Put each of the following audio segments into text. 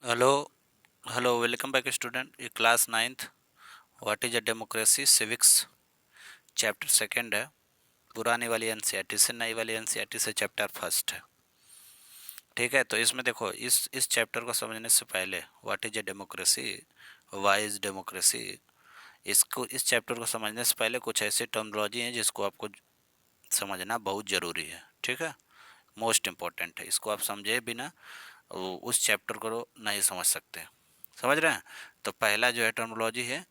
Hello hello welcome back student. ये class ninth what is a democracy civics chapter second है। पुरानी वाली NCERT से नई वाली एनसीईआरटी से चैप्टर फर्स्ट है। ठीक है, तो इसमें देखो इस चैप्टर को समझने से पहले what is a democracy, why is democracy, इसको इस चैप्टर को समझने से पहले कुछ ऐसी टर्मिनोलॉजी हैं जिसको आपको समझना बहुत ज़रूरी है। ठीक है, मोस्ट इम्पॉर्टेंट है। इसको आप समझे बिना उस चैप्टर को नहीं समझ सकते। समझ रहे हैं? तो पहला जो है टर्मिनोलॉजी है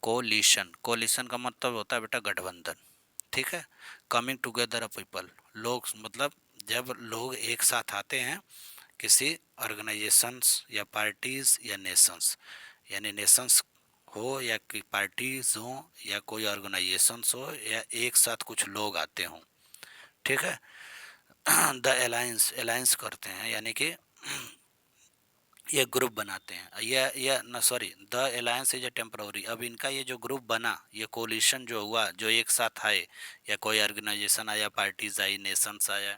कोलिशन। कोलिशन का मतलब होता है बेटा गठबंधन। ठीक है, कमिंग टुगेदर ऑफ पीपल, लोग मतलब जब लोग एक साथ आते हैं किसी ऑर्गेनाइजेशंस या पार्टीज या नेशंस, यानी नेशंस हो या कि पार्टीज हो या कोई ऑर्गेनाइजेशंस हो या एक साथ कुछ लोग आते हों। ठीक है, द अलायंस अलायंस करते हैं, यानी कि ये ग्रुप बनाते हैं। या ना sorry, the alliance is a temporary. अब इनका ये जो ग्रुप बना, ये कोलिशन जो हुआ, जो एक साथ आए, या कोई ऑर्गेनाइजेशन आया, पार्टीज आई, नेशंस आया,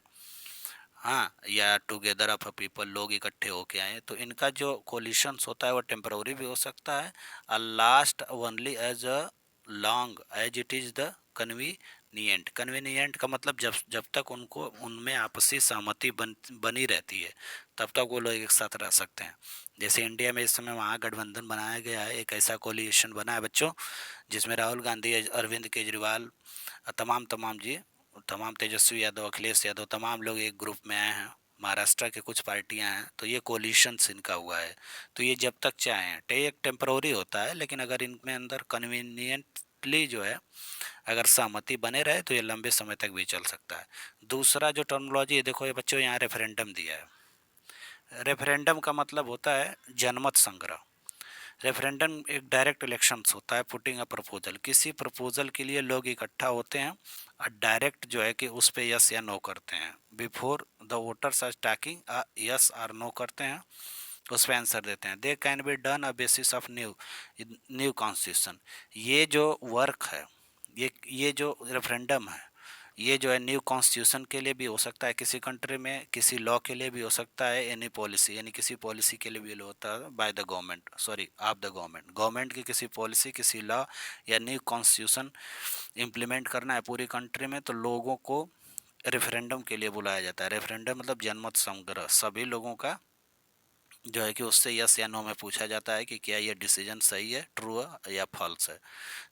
हाँ, या टुगेदर ऑफ पीपल, लोग इकट्ठे होके आए, तो इनका जो कोलिशंस होता है वो टेम्पररी भी हो सकता है और last only as a long as it is the convenient. Convenient का मतलब जब जब तक उनको उनमें आपसी सहमति बनी रहती है तब तक वो लोग एक साथ रह सकते हैं। जैसे इंडिया में इस समय महागठबंधन बनाया गया है, एक ऐसा कोलिशन बना है बच्चों, जिसमें राहुल गांधी, अरविंद केजरीवाल, तमाम तमाम जी, तमाम तेजस्वी यादव, अखिलेश यादव, तमाम लोग एक ग्रुप में आए हैं। महाराष्ट्र के कुछ पार्टियां हैं, तो ये कोलिशंस इनका हुआ है। तो ये जब तक चाहें एक टेम्पररी होता है, लेकिन अगर इनमें अंदर कन्वीनियंटली जो है अगर सहमति बने रहे तो ये लंबे समय तक भी चल सकता है। दूसरा जो टर्मिनोलॉजी है, देखो ये बच्चों यहाँ रेफरेंडम दिया है। रेफरेंडम का मतलब होता है जनमत संग्रह। रेफरेंडम एक डायरेक्ट इलेक्शंस होता है, पुटिंग अ प्रपोजल, किसी प्रपोजल के लिए लोग इकट्ठा होते हैं और डायरेक्ट जो है कि उस पे यस या नो करते हैं। Before the voters are talking yes और नो करते हैं, उस पर आंसर देते हैं। They can be done a basis of new new constitution. ये जो वर्क है, ये जो रेफरेंडम है, ये जो है न्यू कॉन्स्टिट्यूशन के लिए भी हो सकता है किसी कंट्री में, किसी लॉ के लिए भी हो सकता है, एनी पॉलिसी यानी किसी पॉलिसी के लिए भी होता है by the government, sorry of the government, government की किसी पॉलिसी, किसी लॉ या न्यू कॉन्स्टिट्यूशन इम्प्लीमेंट करना है पूरी कंट्री में, तो लोगों को रेफरेंडम के लिए बुलाया जाता है। रेफरेंडम मतलब जनमत संग्रह, सभी लोगों का जो है कि उससे यस या नो में पूछा जाता है कि क्या ये डिसीजन सही है, ट्रू है या फॉल्स है।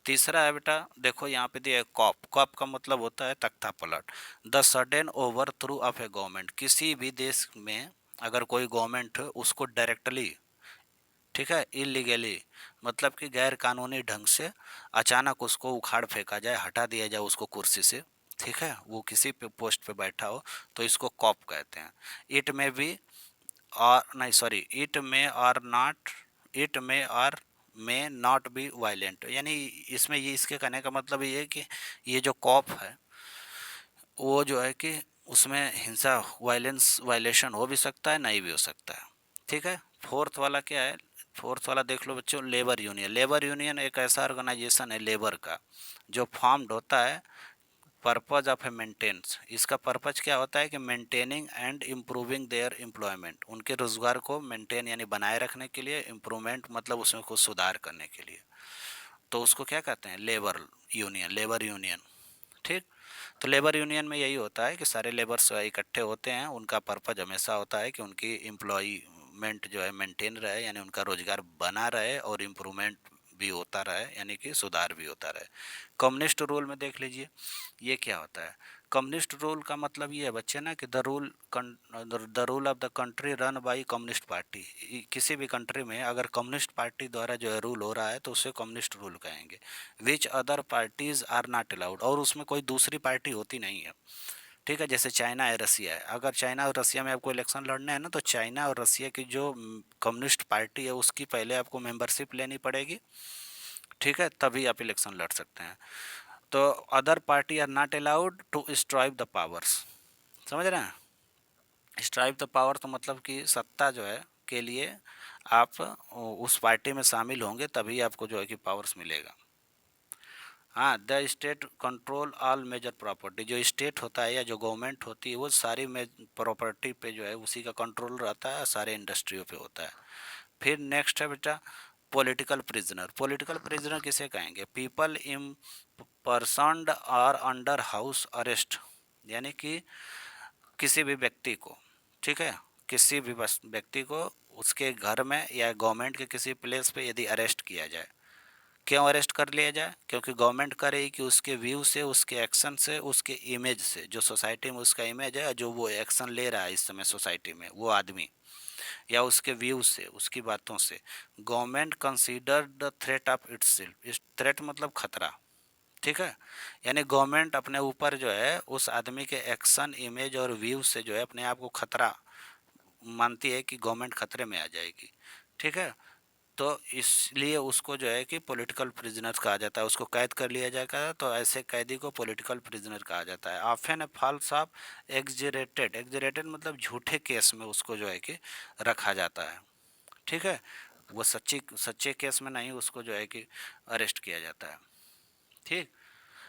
तीसरा है बेटा, देखो यहाँ पे दिया है कॉप। कॉप का मतलब होता है तख्ता पलट। The sudden over through of A government, किसी भी देश में अगर कोई गवर्नमेंट उसको डायरेक्टली, ठीक है, इलीगली, मतलब कि गैर कानूनी ढंग से अचानक उसको उखाड़ फेंका जाए, हटा दिया जाए उसको कुर्सी से, ठीक है, वो किसी पे पोस्ट पे बैठा हो, तो इसको कॉप कहते हैं। इट में भी और नहीं सॉरी, इट में और मे नॉट बी वायलेंट, यानी इसमें ये इसके कहने का मतलब ये है कि ये जो कॉप है वो जो है कि उसमें हिंसा, वायलेंस, वायलेशन हो भी सकता है, नहीं भी हो सकता है। ठीक है, फोर्थ वाला क्या है? फोर्थ वाला देख लो बच्चों, लेबर यूनियन। लेबर यूनियन एक ऐसा ऑर्गेनाइजेशन है लेबर का जो फॉर्म्ड होता है पर्पज ऑफ ए मेंटेनेंस। इसका पर्पज क्या होता है कि maintaining and improving there employment, उनके रोजगार को मेंटेन यानी बनाए रखने के लिए, इम्प्रूवमेंट मतलब उसमें कुछ सुधार करने के लिए, तो उसको क्या कहते हैं? Labour union, labour union. ठीक, तो लेबर यूनियन में यही होता है कि सारे लेबर्स इकट्ठे होते हैं, उनका पर्पज हमेशा होता है कि उनकी एम्प्लॉयमेंट जो है मेंटेन रहे, यानी उनका रोजगार बना रहे और इम्प्रूवमेंट भी होता रहे, यानी कि सुधार भी होता रहे। कम्युनिस्ट रूल में देख लीजिए ये क्या होता है। कम्युनिस्ट रूल का मतलब ये है बच्चे ना कि the rule of the country run by communist party. किसी भी कंट्री में अगर कम्युनिस्ट पार्टी द्वारा जो है रूल हो रहा है तो उसे कम्युनिस्ट रूल कहेंगे। Which other parties are not allowed, और उसमें कोई दूसरी पार्टी होती नहीं है। ठीक है, जैसे चाइना है, रसिया है, अगर चाइना और रसिया में आपको इलेक्शन लड़ना है ना, तो चाइना और रसिया की जो कम्युनिस्ट पार्टी है उसकी पहले आपको मेंबरशिप लेनी पड़ेगी। ठीक है, तभी आप इलेक्शन लड़ सकते हैं। तो other party are not allowed to strive the powers. समझ रहे हैं? स्ट्राइव द पावर तो मतलब कि सत्ता जो है के लिए आप उस पार्टी में शामिल होंगे तभी आपको जो है कि पावर्स मिलेगा। हाँ, the state control all major property, जो स्टेट होता है या जो गवर्नमेंट होती है वो सारी में प्रॉपर्टी पे जो है उसी का कंट्रोल रहता है, सारे इंडस्ट्रियों पे होता है। फिर नेक्स्ट है बेटा पॉलिटिकल प्रिजनर। पॉलिटिकल प्रिजनर किसे कहेंगे? People in prison are under house arrest, यानी कि किसी भी व्यक्ति को, ठीक है, किसी भी व्यक्ति को उसके घर में या गवर्नमेंट के किसी प्लेस पे यदि अरेस्ट किया जाए, क्यों अरेस्ट कर लिया जाए? क्योंकि गवर्नमेंट करे कि उसके व्यू से, उसके एक्शन से, उसके इमेज से, जो सोसाइटी में उसका इमेज है, जो वो एक्शन ले रहा है इस समय सोसाइटी में वो आदमी, या उसके व्यू से, उसकी बातों से, government consider the threat of itself. इस थ्रेट मतलब खतरा, ठीक है, यानी गवर्नमेंट अपने ऊपर जो है उस आदमी के एक्शन, इमेज और व्यू से जो है अपने आप को खतरा मानती है कि गवर्नमेंट खतरे में आ जाएगी, ठीक है, तो इसलिए उसको जो है कि पॉलिटिकल प्रिजनर कहा जाता है, उसको कैद कर लिया जाएगा, तो ऐसे कैदी को पॉलिटिकल प्रिजनर कहा जाता है। ऑफन ए फॉल्स ऑफ एग्जरेटेड, एग्जरेटेड मतलब झूठे केस में उसको जो है कि रखा जाता है, ठीक है, वो सच्चे केस में नहीं, उसको जो है कि अरेस्ट किया जाता है, ठीक।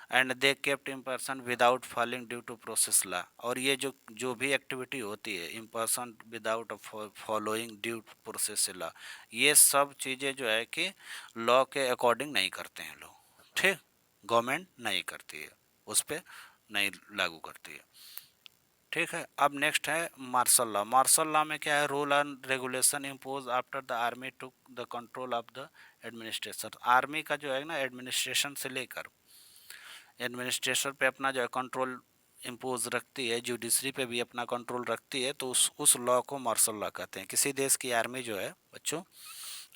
And they kept in person without falling due to process law. और ये जो जो भी एक्टिविटी होती है in person without following due to process law, ये सब चीज़ें जो है कि लॉ के अकॉर्डिंग नहीं करते हैं लोग, ठीक, गवर्नमेंट नहीं करती है, उस पर नहीं लागू करती है, ठीक है। अब नेक्स्ट है मार्शल लॉ। मार्शल लॉ में क्या है? Rule and regulation impose after the army to the control of the administration. Army का जो है ना एडमिनिस्ट्रेशन से लेकर एडमिनिस्ट्रेशन पे अपना जो है कंट्रोल इम्पोज रखती है, जुडिशरी पे भी अपना कंट्रोल रखती है, तो उस लॉ को मार्शल लॉ कहते हैं। किसी देश की आर्मी जो है बच्चों,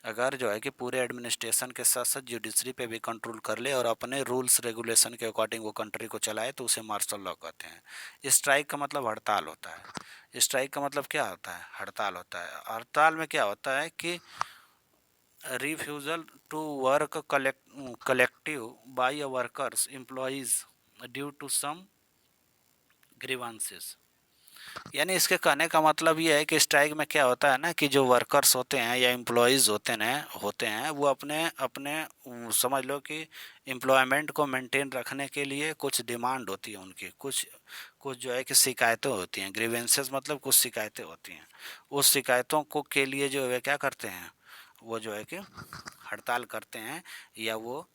अगर जो है कि पूरे एडमिनिस्ट्रेशन के साथ साथ जुडिशरी पे भी कंट्रोल कर ले और अपने रूल्स रेगुलेशन के अकॉर्डिंग वो कंट्री को चलाए, तो उसे मार्शल लॉ कहते हैं। स्ट्राइक का मतलब हड़ताल होता है। स्ट्राइक का मतलब क्या होता है? हड़ताल होता है। हड़ताल में क्या होता है कि refusal to work collective by a workers employees due to some grievances। यानी इसके कहने का मतलब ये है कि स्ट्राइक में क्या होता है ना कि जो वर्कर्स होते हैं या एम्प्लॉयज़ होते हैं वो अपने अपने समझ लो कि एम्प्लॉयमेंट को मेंटेन रखने के लिए कुछ डिमांड होती है उनकी, कुछ कुछ जो है कि शिकायतें होती हैं। ग्रीवेंसेस मतलब कुछ शिकायतें होती हैं, उस शिकायतों को के लिए जो है क्या करते हैं, वो जो है कि हड़ताल करते हैं, या वो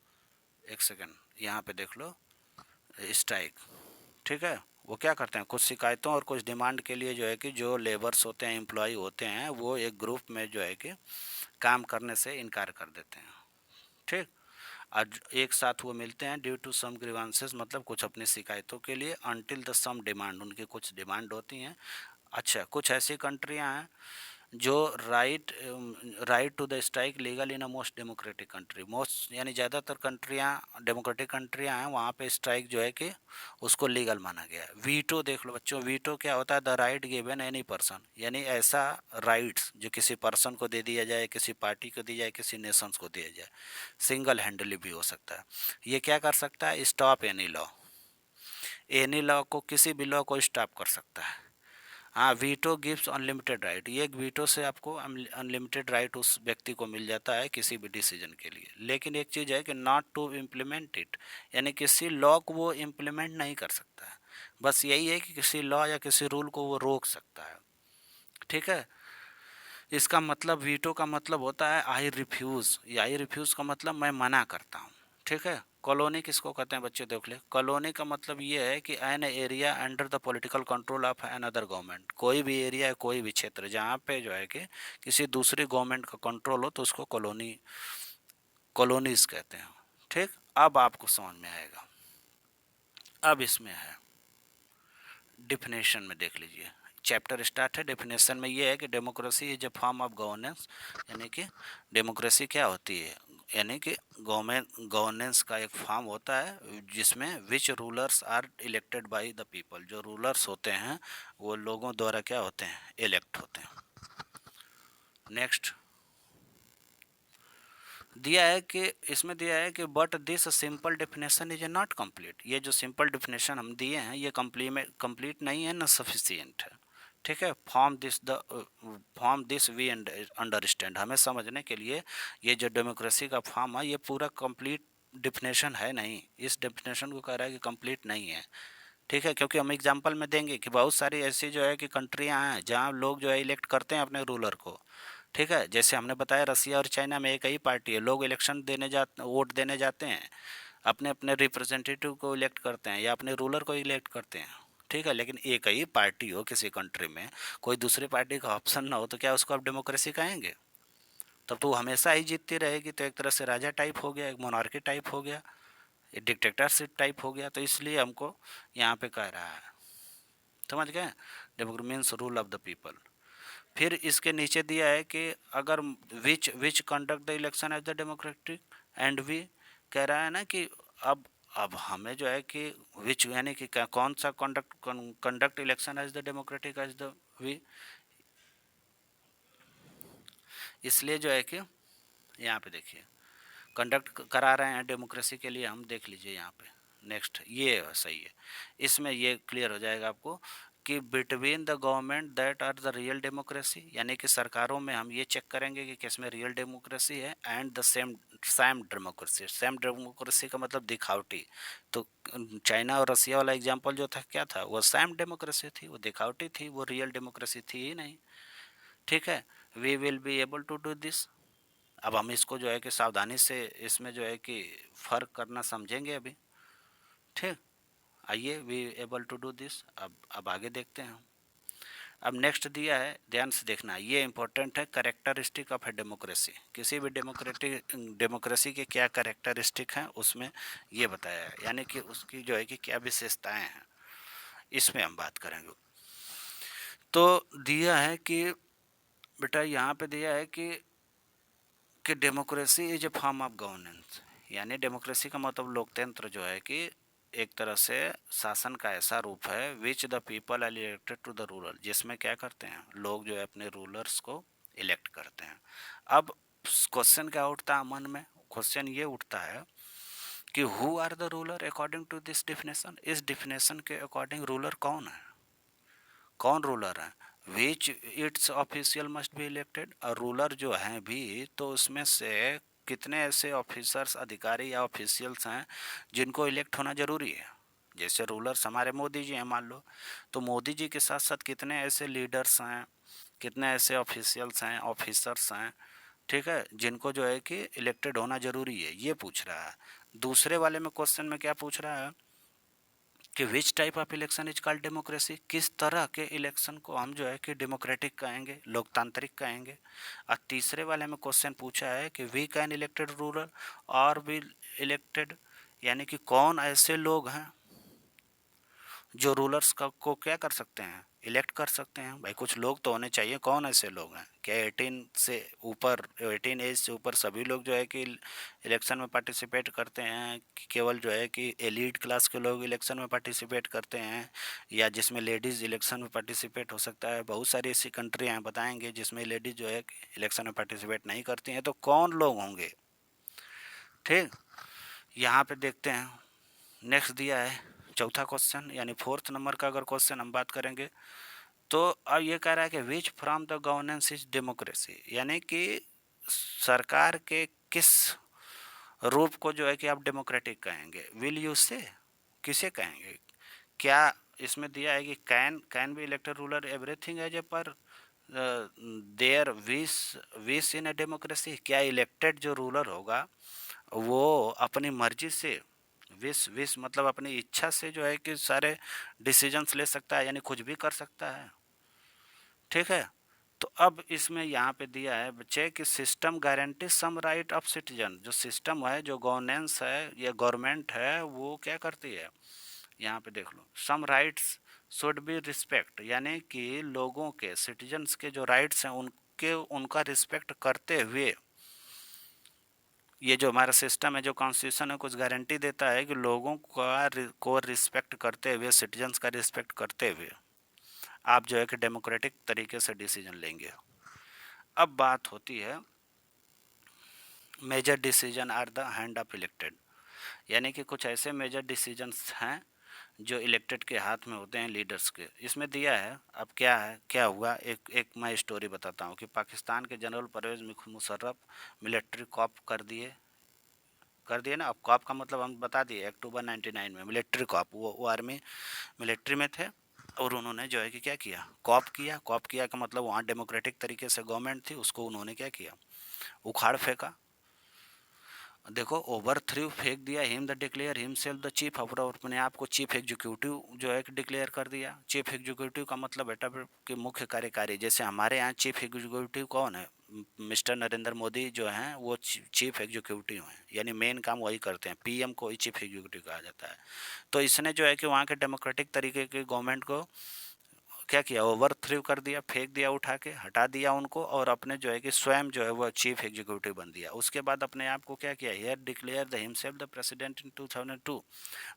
एक सेकंड यहाँ पे देख लो स्ट्राइक, ठीक है, वो क्या करते हैं कुछ शिकायतों और कुछ डिमांड के लिए जो है कि जो लेबर्स होते हैं, एम्प्लॉय होते हैं, वो एक ग्रुप में जो है कि काम करने से इनकार कर देते हैं, ठीक। आज एक साथ वो मिलते हैं ड्यू टू सम ग्रीवांसेस मतलब कुछ अपनी शिकायतों के लिए, अनटिल द सम डिमांड, उनकी कुछ डिमांड होती हैं। अच्छा, कुछ ऐसी कंट्रियां हैं जो right to the strike legal in a most democratic country. Most यानी ज़्यादातर कंट्रियां डेमोक्रेटिक कंट्रियां हैं, वहाँ पे स्ट्राइक जो है कि उसको लीगल माना गया है। वीटो देख लो बच्चों, वीटो क्या होता है? The right given any person, यानी ऐसा राइट्स जो किसी पर्सन को दे दिया जाए, किसी पार्टी को दी जाए, किसी नेशंस को दिया जाए, सिंगल हैंडली भी हो सकता है। ये क्या कर सकता है? Stop any law, any law को, किसी भी लॉ को स्टॉप कर सकता है। हाँ, वीटो गिव्स अनलिमिटेड राइट, ये वीटो से आपको अनलिमिटेड राइट उस व्यक्ति को मिल जाता है किसी भी डिसीजन के लिए। लेकिन एक चीज़ है कि नॉट टू इम्प्लीमेंट इट, यानी किसी लॉ को वो इम्प्लीमेंट नहीं कर सकता है। बस यही है कि किसी लॉ या किसी रूल को वो रोक सकता है, ठीक है। इसका मतलब वीटो का मतलब होता है आई रिफ्यूज़, या आई रिफ्यूज़ का मतलब मैं मना करता हूँ, ठीक है। कॉलोनी किसको कहते हैं बच्चे? देख ले, कॉलोनी का मतलब ये है कि an area under the political control of an other government. कोई भी एरिया, कोई भी क्षेत्र जहाँ पे जो है कि किसी दूसरी गवर्नमेंट का कंट्रोल हो, तो उसको कॉलोनीज कहते हैं, ठीक। अब आपको समझ में आएगा। अब इसमें है डिफिनेशन में देख लीजिए, चैप्टर स्टार्ट है। डेफिनेशन में ये है कि democracy is a form of governance, यानी कि डेमोक्रेसी क्या होती है, यानी कि गवर्नेंस का एक फॉर्म होता है जिसमें which rulers are elected by the people, जो रूलर्स होते हैं वो लोगों द्वारा क्या होते हैं? इलेक्ट होते हैं। नेक्स्ट दिया है कि इसमें दिया है कि but this simple definition is not complete. ये जो सिंपल डेफिनेशन हम दिए हैं ये कंप्लीट नहीं है, ना सफिशिएंट है, ठीक है। फॉर्म दिस वी अंडरस्टैंड, हमें समझने के लिए ये जो डेमोक्रेसी का फॉर्म है ये पूरा कंप्लीट डेफिनेशन है नहीं, इस डेफिनेशन को कह रहा है कि कंप्लीट नहीं है, ठीक है। क्योंकि हम एग्जांपल में देंगे कि बहुत सारी ऐसी जो है कि कंट्रियां हैं जहां लोग जो है इलेक्ट करते हैं अपने रूलर को, ठीक है, जैसे हमने बताया रसिया और चाइना में एक ही पार्टी है, लोग इलेक्शन वोट देने जाते हैं, अपने अपने रिप्रेजेंटेटिव को इलेक्ट करते हैं या अपने रूलर को इलेक्ट करते हैं। ठीक है, लेकिन एक ही पार्टी हो किसी कंट्री में, कोई दूसरी पार्टी का ऑप्शन ना हो, तो क्या उसको आप डेमोक्रेसी कहेंगे? तब तो वो हमेशा ही जीतती रहेगी। तो एक तरह से राजा टाइप हो गया, एक मोनार्की टाइप हो गया, एक डिक्टेटरशिप टाइप हो गया। तो इसलिए हमको यहाँ पे कह रहा है, समझ गए, democracy means rule of the people. फिर इसके नीचे दिया है कि अगर which which conduct the election as the democratic and we, कह रहा है ना कि अब हमें जो है कि विच यानी कि कौन सा conduct election as the democratic as the we. इसलिए जो है कि यहाँ पे देखिए कंडक्ट करा रहे हैं डेमोक्रेसी के लिए हम, देख लीजिए यहाँ पे नेक्स्ट, ये सही है। इसमें ये क्लियर हो जाएगा आपको कि between the government that are the real democracy, यानी कि सरकारों में हम ये चेक करेंगे कि किसमें रियल डेमोक्रेसी है, and the same Sam democracy. Sam democracy का मतलब दिखावटी। तो चाइना और रसिया वाला एग्जाम्पल जो था क्या था, वो सैम डेमोक्रेसी थी, वो दिखावटी थी, वो रियल डेमोक्रेसी थी ही नहीं। ठीक है, we will be able to do this. अब हम इसको जो है कि सावधानी से इसमें जो है कि फ़र्क करना समझेंगे अभी। ठीक, आइए, we able to do this. अब आगे देखते हैं। अब नेक्स्ट दिया है, ध्यान से देखना, ये इंपॉर्टेंट है, करेक्टरिस्टिक ऑफ ए डेमोक्रेसी। किसी भी डेमोक्रेसी के क्या करेक्टरिस्टिक हैं उसमें ये बताया है, यानी कि उसकी जो है कि क्या विशेषताएं हैं, इसमें हम बात करेंगे। तो दिया है कि बेटा यहाँ पे दिया है कि democracy is a form of governance, यानी डेमोक्रेसी का मतलब लोकतंत्र जो है कि एक तरह से शासन का ऐसा रूप है which the people are elected to the ruler, जिसमें क्या करते हैं लोग जो है अपने रूलर्स को इलेक्ट करते हैं। अब क्वेश्चन क्या उठता है मन में, क्वेश्चन ये उठता है कि who are the ruler according to this definition. इस डिफिनेशन के अकॉर्डिंग रूलर कौन है, कौन रूलर है? Which its official must be elected. और रूलर जो हैं भी तो उसमें से कितने ऐसे ऑफिसर्स, अधिकारी या ऑफिशियल्स हैं जिनको इलेक्ट होना जरूरी है। जैसे रूलर्स हमारे मोदी जी हैं मान लो, तो मोदी जी के साथ साथ कितने ऐसे लीडर्स हैं, कितने ऐसे ऑफिशियल्स हैं, ऑफिसर्स हैं, ठीक है, जिनको जो है कि इलेक्टेड होना जरूरी है, ये पूछ रहा है। दूसरे वाले में क्वेश्चन में क्या पूछ रहा है कि which type of election is called democracy, किस तरह के इलेक्शन को हम जो है कि डेमोक्रेटिक कहेंगे, लोकतांत्रिक कहेंगे। और तीसरे वाले में क्वेश्चन पूछा है कि वी कैन इलेक्टेड रूलर और वी इलेक्टेड, यानी कि कौन ऐसे लोग हैं जो रूलर्स का को क्या कर सकते हैं, इलेक्ट कर सकते हैं। भाई कुछ लोग तो होने चाहिए, कौन ऐसे लोग हैं? क्या 18 से ऊपर, 18 एज से ऊपर सभी लोग जो है कि इलेक्शन में पार्टिसिपेट करते हैं, कि केवल जो है कि एलीट क्लास के लोग इलेक्शन में पार्टिसिपेट करते हैं, या जिसमें लेडीज़ इलेक्शन में पार्टिसिपेट हो सकता है? बहुत सारी ऐसी कंट्री हैं बताएंगे जिसमें लेडीज़ जो है इलेक्शन में पार्टिसिपेट नहीं करती हैं। तो कौन लोग होंगे? ठीक, यहाँ पे देखते हैं। नेक्स्ट दिया है चौथा क्वेश्चन, यानी फोर्थ नंबर का अगर क्वेश्चन हम बात करेंगे, तो अब ये कह रहा है कि which from the governance is democracy, यानी कि सरकार के किस रूप को जो है कि आप डेमोक्रेटिक कहेंगे। विल यू से, किसे कहेंगे? क्या इसमें दिया है कि can be elected ruler everything as a per their wish wish in a democracy. क्या इलेक्टेड जो रूलर होगा वो अपनी मर्जी से, विश विश मतलब अपनी इच्छा से जो है कि सारे डिसीजंस ले सकता है, यानी कुछ भी कर सकता है। ठीक है, तो अब इसमें यहाँ पे दिया है बच्चे कि system guarantee some right of citizen. जो सिस्टम है, जो गवर्नेंस है या गवर्नमेंट है, वो क्या करती है, यहाँ पे देख लो, सम राइट्स शुड बी रिस्पेक्ट, यानी कि लोगों के, सिटीजन्स के जो राइट्स हैं उनके उनका रिस्पेक्ट करते हुए, ये जो हमारा सिस्टम है, जो कॉन्स्टिट्यूशन है, कुछ गारंटी देता है कि लोगों को रिस्पेक्ट करते हुए, सिटीजन्स का रिस्पेक्ट करते हुए आप जो है कि डेमोक्रेटिक तरीके से डिसीजन लेंगे। अब बात होती है major decision are the hand of elected, यानी कि कुछ ऐसे मेजर डिसीजंस हैं जो इलेक्टेड के हाथ में होते हैं, लीडर्स के। इसमें दिया है, अब क्या है, क्या हुआ, एक मैं स्टोरी बताता हूँ कि पाकिस्तान के general Pervez Musharraf military coup कर दिए ना। अब कॉप का मतलब हम बता दिए, अक्टूबर 99 में मिलिट्री कॉप, वो आर्मी मिलिट्री में थे। और उन्होंने जो है कि क्या किया, कॉप किया का मतलब वहाँ डेमोक्रेटिक तरीके से गवर्नमेंट थी, उसको उन्होंने क्या किया, उखाड़ फेंका। देखो ओवर थ्रू फेंक दिया, him the declare himself the chief, और अपने आप को चीफ एग्जीक्यूटिव जो है डिक्लेयर कर दिया। चीफ एग्जीक्यूटिव का मतलब बेटा कि मुख्य कार्यकारी, जैसे हमारे यहाँ चीफ एग्जीक्यूटिव कौन है, मिस्टर नरेंद्र मोदी जो हैं वो चीफ एग्जीक्यूटिव हैं, यानी मेन काम वही करते हैं, पीएम को ही चीफ एग्जीक्यूटिव कहा जाता है। तो इसने जो है कि वहाँ के डेमोक्रेटिक तरीके की गवर्नमेंट को क्या किया, ओवर थ्रू कर दिया, फेंक दिया, उठा के हटा दिया उनको, और अपने जो है कि स्वयं जो है वो चीफ एग्जीक्यूटिव बन दिया। उसके बाद अपने आप को क्या किया, here declare the himself the president in 2002,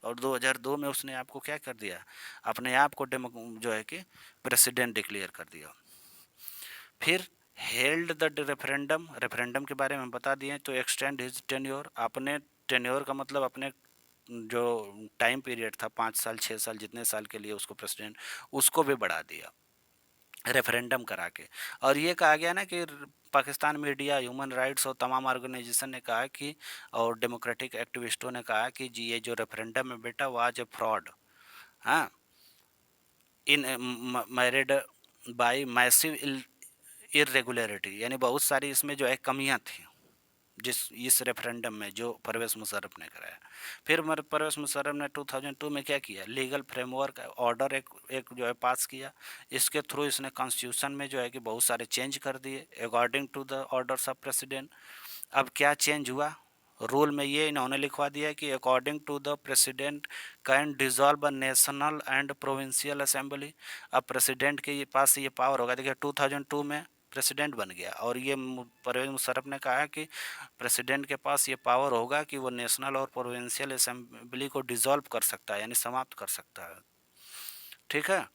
और 2002 में उसने आपको क्या कर दिया, अपने आप को जो है कि प्रेसिडेंट डिक्लेयर कर दिया। फिर हेल्ड द रेफरेंडम, रेफरेंडम के बारे में बता दिए, तो एक्सटेंड हिज टेन्योर, अपने टेन्योर का मतलब अपने जो टाइम पीरियड था 5 साल 6 साल जितने साल के लिए उसको प्रेसिडेंट, उसको भी बढ़ा दिया रेफरेंडम करा के। और ये कहा गया ना कि पाकिस्तान मीडिया, ह्यूमन राइट्स और तमाम ऑर्गेनाइजेशन ने कहा कि, और डेमोक्रेटिक एक्टिविस्टों ने कहा कि जी ये जो रेफरेंडम है बेटा वाज ए फ्रॉड, हाँ, इन मैरिड बाय मैसिव इरेगुलरिटी, यानी बहुत सारी इसमें जो है कमियां थी जिस इस रेफरेंडम में जो परवेज़ मुशर्रफ ने कराया। फिर परवेज़ मुशर्रफ ने 2002 में क्या किया, लीगल फ्रेमवर्क ऑर्डर एक जो है पास किया। इसके थ्रू इसने कॉन्स्टिट्यूशन में जो है कि बहुत सारे चेंज कर दिए according to the orders of president. अब क्या चेंज हुआ, रूल में ये इन्होंने लिखवा दिया कि according to the president can dissolve a national and provincial assembly. अब प्रेसिडेंट के पास ये पावर होगा। देखिए 2002 में प्रेसिडेंट बन गया, और ये परवेज़ मुशर्रफ ने कहा कि प्रेसिडेंट के पास ये पावर होगा कि वो नेशनल और प्रोविंशियल असेंबली को डिसॉल्व कर सकता है, यानी समाप्त कर सकता है। ठीक है,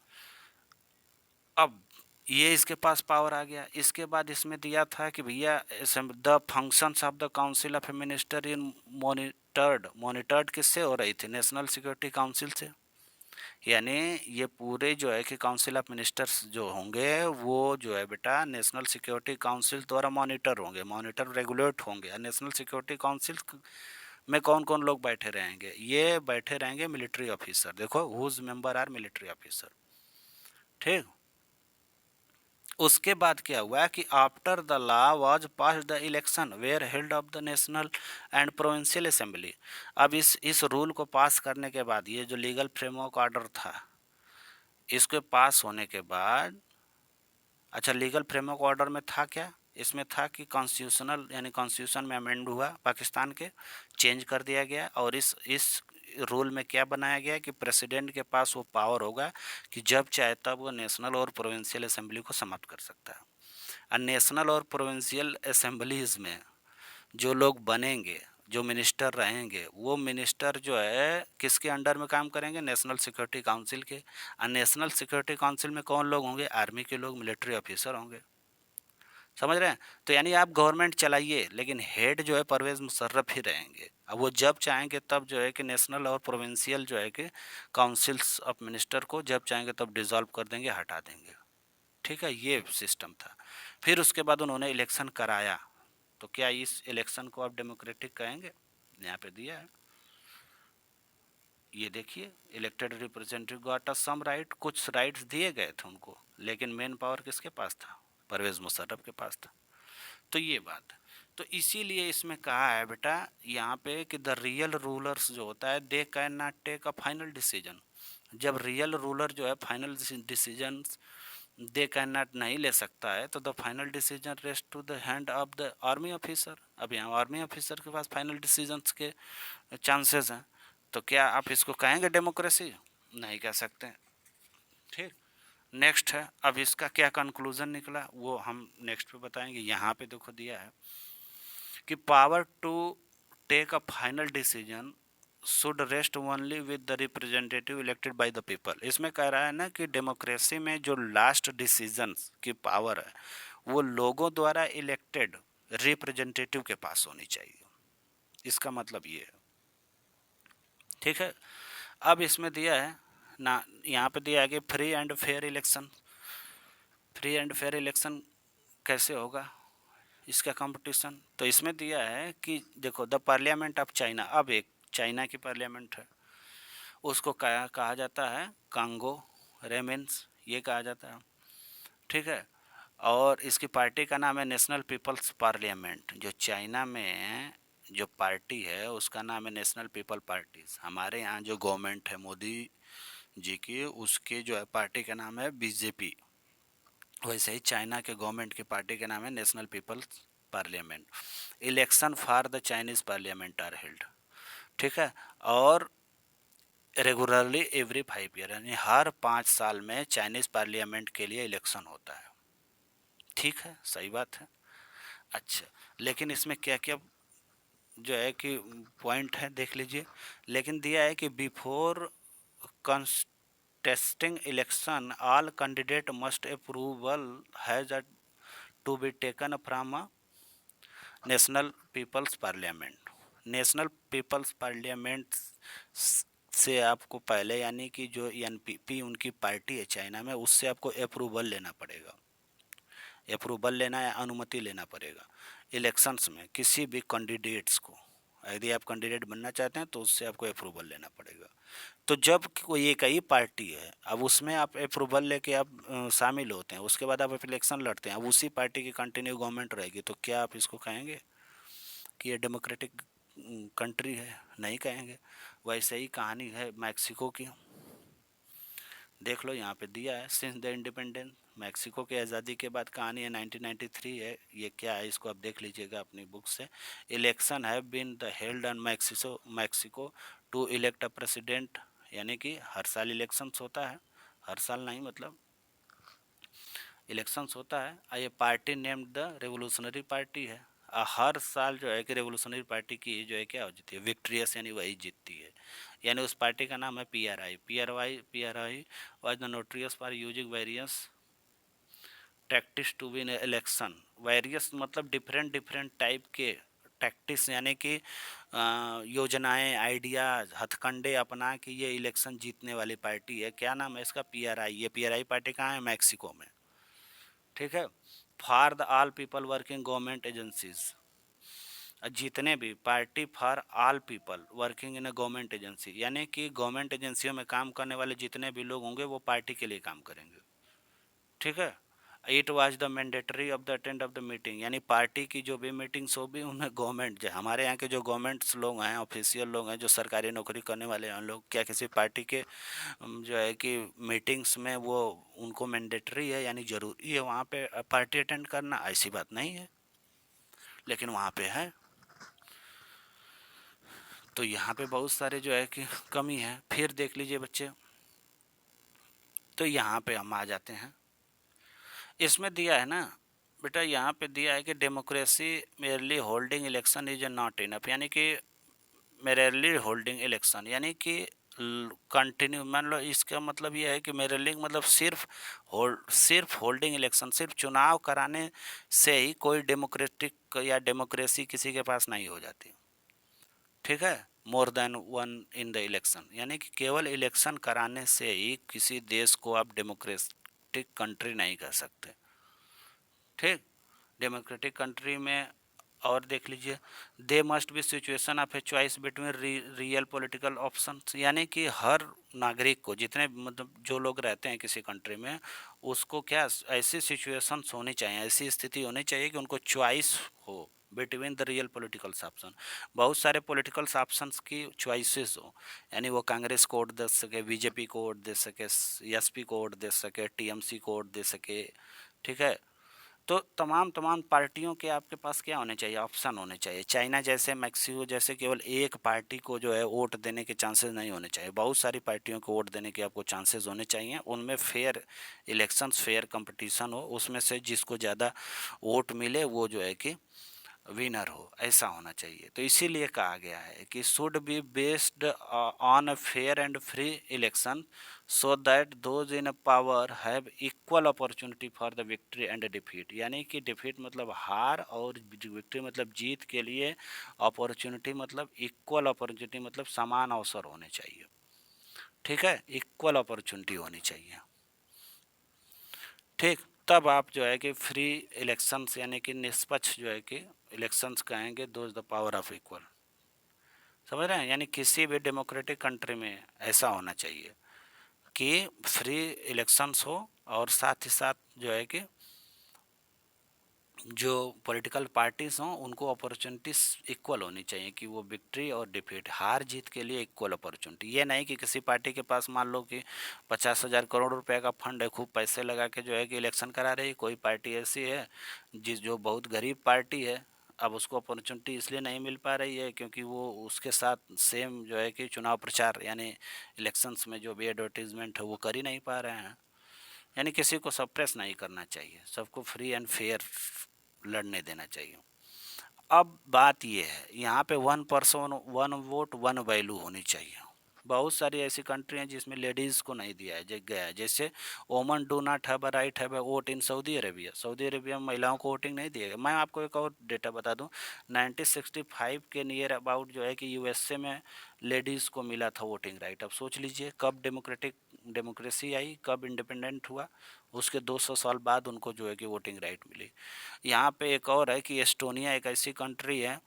अब ये इसके पास पावर आ गया। इसके बाद इसमें दिया था कि भैया the functions of the council of A minister in monitored किससे हो रही थी, नेशनल सिक्योरिटी काउंसिल से। यानी ये पूरे जो है कि काउंसिल ऑफ मिनिस्टर्स जो होंगे वो जो है बेटा नेशनल सिक्योरिटी काउंसिल द्वारा मॉनिटर होंगे, मॉनिटर रेगुलेट होंगे। नेशनल सिक्योरिटी काउंसिल में कौन कौन लोग बैठे रहेंगे, ये बैठे रहेंगे मिलिट्री ऑफिसर। देखो whose member are military officer. ठीक, उसके बाद क्या हुआ कि after the law was pass the election were held of the national and provincial assembly. अब इस रूल को पास करने के बाद ये जो लीगल फ्रेमवर्क ऑर्डर था इसके पास होने के बाद, अच्छा लीगल फ्रेमवर्क ऑर्डर में था क्या, इसमें था कि कॉन्स्टिट्यूशनल यानी कॉन्स्टिट्यूशन में अमेंड हुआ पाकिस्तान के, चेंज कर दिया गया, और इस रूल में क्या बनाया गया कि प्रेसिडेंट के पास वो पावर होगा कि जब चाहे तब वो नेशनल और प्रोविंशियल असेंबली को समाप्त कर सकता है। और नेशनल और प्रोविंशियल असेंबलीज में जो लोग बनेंगे, जो मिनिस्टर रहेंगे, वो मिनिस्टर जो है किसके अंडर में काम करेंगे, नेशनल सिक्योरिटी काउंसिल के। और नेशनल सिक्योरिटी काउंसिल में कौन लोग होंगे, आर्मी के लोग, मिलिट्री ऑफिसर होंगे। समझ रहे हैं, तो यानी आप गवर्नमेंट चलाइए लेकिन हेड जो है परवेज़ मुशर्रफ ही रहेंगे। अब वो जब चाहेंगे तब जो है कि नेशनल और प्रोविंशियल जो है कि काउंसिल्स ऑफ मिनिस्टर को जब चाहेंगे तब डिसॉल्व कर देंगे, हटा देंगे। ठीक है, ये सिस्टम था। फिर उसके बाद उन्होंने इलेक्शन कराया, तो क्या इस इलेक्शन को आप डेमोक्रेटिक कहेंगे, यहाँ पे दिया है, ये देखिए elected representative got a some right, कुछ राइट्स दिए गए थे उनको, लेकिन मेन पावर किसके पास था, परवेज़ मुशर्रफ के पास था। तो ये बात, तो इसीलिए इसमें कहा है बेटा यहाँ पे कि द रियल रूलर्स जो होता है they can not take a final decision. जब रियल रूलर जो है final decision they can not नहीं ले सकता है, तो the final decision rest to the hand of the army officer. अब यहाँ आर्मी ऑफिसर के पास फाइनल डिसीजंस के चांसेस हैं, तो क्या आप इसको कहेंगे डेमोक्रेसी, नहीं कह सकते। ठीक, नेक्स्ट है, अब इसका क्या कंक्लूजन निकला वो हम नेक्स्ट पे बताएंगे। यहाँ पे देखो दिया है कि power to take a final decision should rest only with the representative elected by the people. इसमें कह रहा है ना कि डेमोक्रेसी में जो लास्ट डिसीजन की पावर है वो लोगों द्वारा इलेक्टेड रिप्रेजेंटेटिव के पास होनी चाहिए, इसका मतलब ये है। ठीक है, अब इसमें दिया है ना, यहाँ पे दिया है कि free and fair election. Free and fair election कैसे होगा, इसका कंपटीशन, तो इसमें दिया है कि देखो द पार्लियामेंट ऑफ चाइना, अब एक चाइना की पार्लियामेंट है, उसको कहा जाता है कांगो रे मीन्स ये कहा जाता है, ठीक है। और इसकी पार्टी का नाम है नेशनल पीपल्स पार्लियामेंट। जो चाइना में जो पार्टी है उसका नाम है नेशनल पीपल पार्टीज। हमारे यहाँ जो गवर्नमेंट है मोदी जी की, उसके जो है पार्टी का नाम है बीजेपी। वैसे ही चाइना के गवर्नमेंट की पार्टी का नाम है national people's parliament. Election for the Chinese parliament are held, ठीक है। और रेगुलरली एवरी 5 ईयर, यानी हर 5 साल में चाइनीज पार्लियामेंट के लिए इलेक्शन होता है, ठीक है, सही बात है। अच्छा, लेकिन इसमें क्या क्या जो है कि पॉइंट है देख लीजिए। लेकिन दिया है कि before contesting election all candidate must approval has to be taken from a national people's parliament. National people's parliament से आपको पहले, यानी कि जो एनपीपी उनकी पार्टी है चाइना में, उससे आपको अप्रूवल लेना पड़ेगा। अप्रूवल लेना या अनुमति लेना पड़ेगा इलेक्शंस में किसी भी कैंडिडेट्स को। यदि आप कैंडिडेट बनना चाहते हैं तो उससे आपको अप्रूवल लेना पड़ेगा। तो जब कोई एक ही पार्टी है, अब उसमें आप अप्रूवल लेके आप शामिल होते हैं, उसके बाद आप इलेक्शन लड़ते हैं, अब उसी पार्टी की कंटिन्यू गवर्नमेंट रहेगी, तो क्या आप इसको कहेंगे कि ये डेमोक्रेटिक कंट्री है? नहीं कहेंगे। वैसे ही कहानी है मैक्सिको की, देख लो यहाँ पे दिया है, सिंस द इंडिपेंडेंस। मैक्सिको की आज़ादी के बाद कहानी है 1993 है। ये क्या है इसको आप देख लीजिएगा अपनी बुक से। Election have been the held on Mexico to elect a president, यानी कि हर साल इलेक्शंस होता है, हर साल नहीं मतलब इलेक्शंस होता है। ये party named the revolutionary party है। हर साल जो है कि रेवोल्यूशनरी पार्टी की जो है क्या हो जाती है, विक्ट्रियस, यानी वही जीतती है। यानी उस पार्टी का नाम है PRI. PRI was the notorious for using various tactics to win election. Various मतलब डिफरेंट डिफरेंट टाइप के टैक्टिक्स, यानी कि योजनाएं, आइडियाज, हथकंडे अपना के ये इलेक्शन जीतने वाली पार्टी है। क्या नाम है इसका? पीआरआई। ये पीआरआई पार्टी कहाँ है? मैक्सिको में, ठीक है। For the all people working government agencies, जितने भी party for all people working in a government agency, यानी कि गवर्नमेंट एजेंसियों में काम करने वाले जितने भी लोग होंगे वो पार्टी के लिए काम करेंगे, ठीक है। It was the mandatory of the attend of the meeting, यानी पार्टी की जो भी मीटिंग्स हो भी उनमें गवर्नमेंट, जो हमारे यहाँ के जो गवर्नमेंट्स लोग हैं, ऑफिशियल लोग हैं, जो सरकारी नौकरी करने वाले हैं लोग, क्या किसी पार्टी के जो है कि मीटिंग्स में वो उनको मैंडेटरी है, यानी ज़रूरी है वहाँ पे पार्टी अटेंड करना? ऐसी बात नहीं है, लेकिन वहाँ पे है। तो यहाँ पे बहुत सारे जो है कि कमी है। फिर देख लीजिए बच्चे, तो यहाँ पे हम आ जाते हैं। इसमें दिया है ना बेटा, यहाँ पे दिया है कि democracy merely holding election is not enough, यानी कि मेयरली होल्डिंग इलेक्शन, यानी कि कंटिन्यू, मान लो इसका मतलब ये है कि मेयरली मतलब सिर्फ होल्डिंग इलेक्शन, सिर्फ चुनाव कराने से ही कोई डेमोक्रेटिक या डेमोक्रेसी किसी के पास नहीं हो जाती, ठीक है। More than one in the election, यानी कि केवल इलेक्शन कराने से ही किसी देश को आप डेमोक्रेटिक कंट्री नहीं कर सकते, ठीक। डेमोक्रेटिक कंट्री में और देख लीजिए, they must be situation of a choice between real political options, यानी कि हर नागरिक को, जितने मतलब जो लोग रहते हैं किसी कंट्री में, उसको क्या ऐसी सिचुएशंस होनी चाहिए, ऐसी स्थिति होनी चाहिए कि उनको चॉइस हो between the real politicals option. बहुत सारे पॉलिटिकल्स ऑप्शंस की चॉइसेस हो, यानी वो कांग्रेस को वोट दे सके, बीजेपी को वोट दे सके, एसपी को वोट दे सके, टीएमसी को वोट दे सके, ठीक है। तो तमाम तमाम पार्टियों के आपके पास क्या होने चाहिए? ऑप्शन होने चाहिए। चाइना जैसे, मैक्सिको जैसे केवल एक पार्टी को जो है वोट देने के चांसेस नहीं होने चाहिए, बहुत सारी पार्टियों को वोट देने के आपको चांसेस होने चाहिए। उनमें फेयर इलेक्शंस, फेयर कंपटीशन हो, उसमें से जिसको ज़्यादा वोट मिले वो जो है कि विनर हो, ऐसा होना चाहिए। तो इसीलिए कहा गया है कि should be based on a fair and free election so that those in power have equal opportunity for the victory and defeat, यानी कि डिफीट मतलब हार और विक्ट्री मतलब जीत के लिए अपॉर्चुनिटी मतलब इक्वल अपॉर्चुनिटी मतलब समान अवसर होने चाहिए, ठीक है, इक्वल अपॉर्चुनिटी होनी चाहिए, ठीक। तब आप जो है कि फ्री इलेक्शंस, यानी कि निष्पक्ष जो है कि इलेक्शंस कहेंगे, those the power of equal, समझ रहे हैं, यानी किसी भी डेमोक्रेटिक कंट्री में ऐसा होना चाहिए। कि फ्री इलेक्शंस हो और साथ ही साथ जो है कि जो पॉलिटिकल पार्टीज हों उनको अपॉर्चुनिटीज इक्वल होनी चाहिए कि वो विक्ट्री और डिफीट हार जीत के लिए इक्वल अपॉर्चुनिटी। ये नहीं कि किसी पार्टी के पास मान लो कि 50,000 करोड़ रुपए का फंड है, खूब पैसे लगा के जो है कि इलेक्शन करा रही है। कोई पार्टी ऐसी है जो बहुत गरीब पार्टी है, अब उसको अपॉर्चुनिटी इसलिए नहीं मिल पा रही है क्योंकि वो उसके साथ सेम जो है कि चुनाव प्रचार यानी इलेक्शंस में जो भी एडवर्टीजमेंट है वो कर ही नहीं पा रहे हैं। यानी किसी को सप्रेस नहीं करना चाहिए, सबको फ्री एंड फेयर लड़ने देना चाहिए। अब बात ये है यहाँ पे 1 पर्सन 1 वोट 1 वैल्यू होनी चाहिए। बहुत सारी ऐसी कंट्री हैं जिसमें लेडीज़ को नहीं दिया है गया है, जैसे ओमन do not have a right have a vote in Saudi Arabia. Saudi Arabia में महिलाओं को वोटिंग नहीं दिया गया। मैं आपको एक और डेटा बता दूं, 1965 के नियर अबाउट जो है कि यूएसए में लेडीज़ को मिला था वोटिंग राइट। अब सोच लीजिए कब डेमोक्रेसी आई, कब इंडिपेंडेंट हुआ, उसके 200 साल बाद उनको जो है कि वोटिंग राइट मिली। यहाँ पे एक और है कि एस्टोनिया एक ऐसी कंट्री है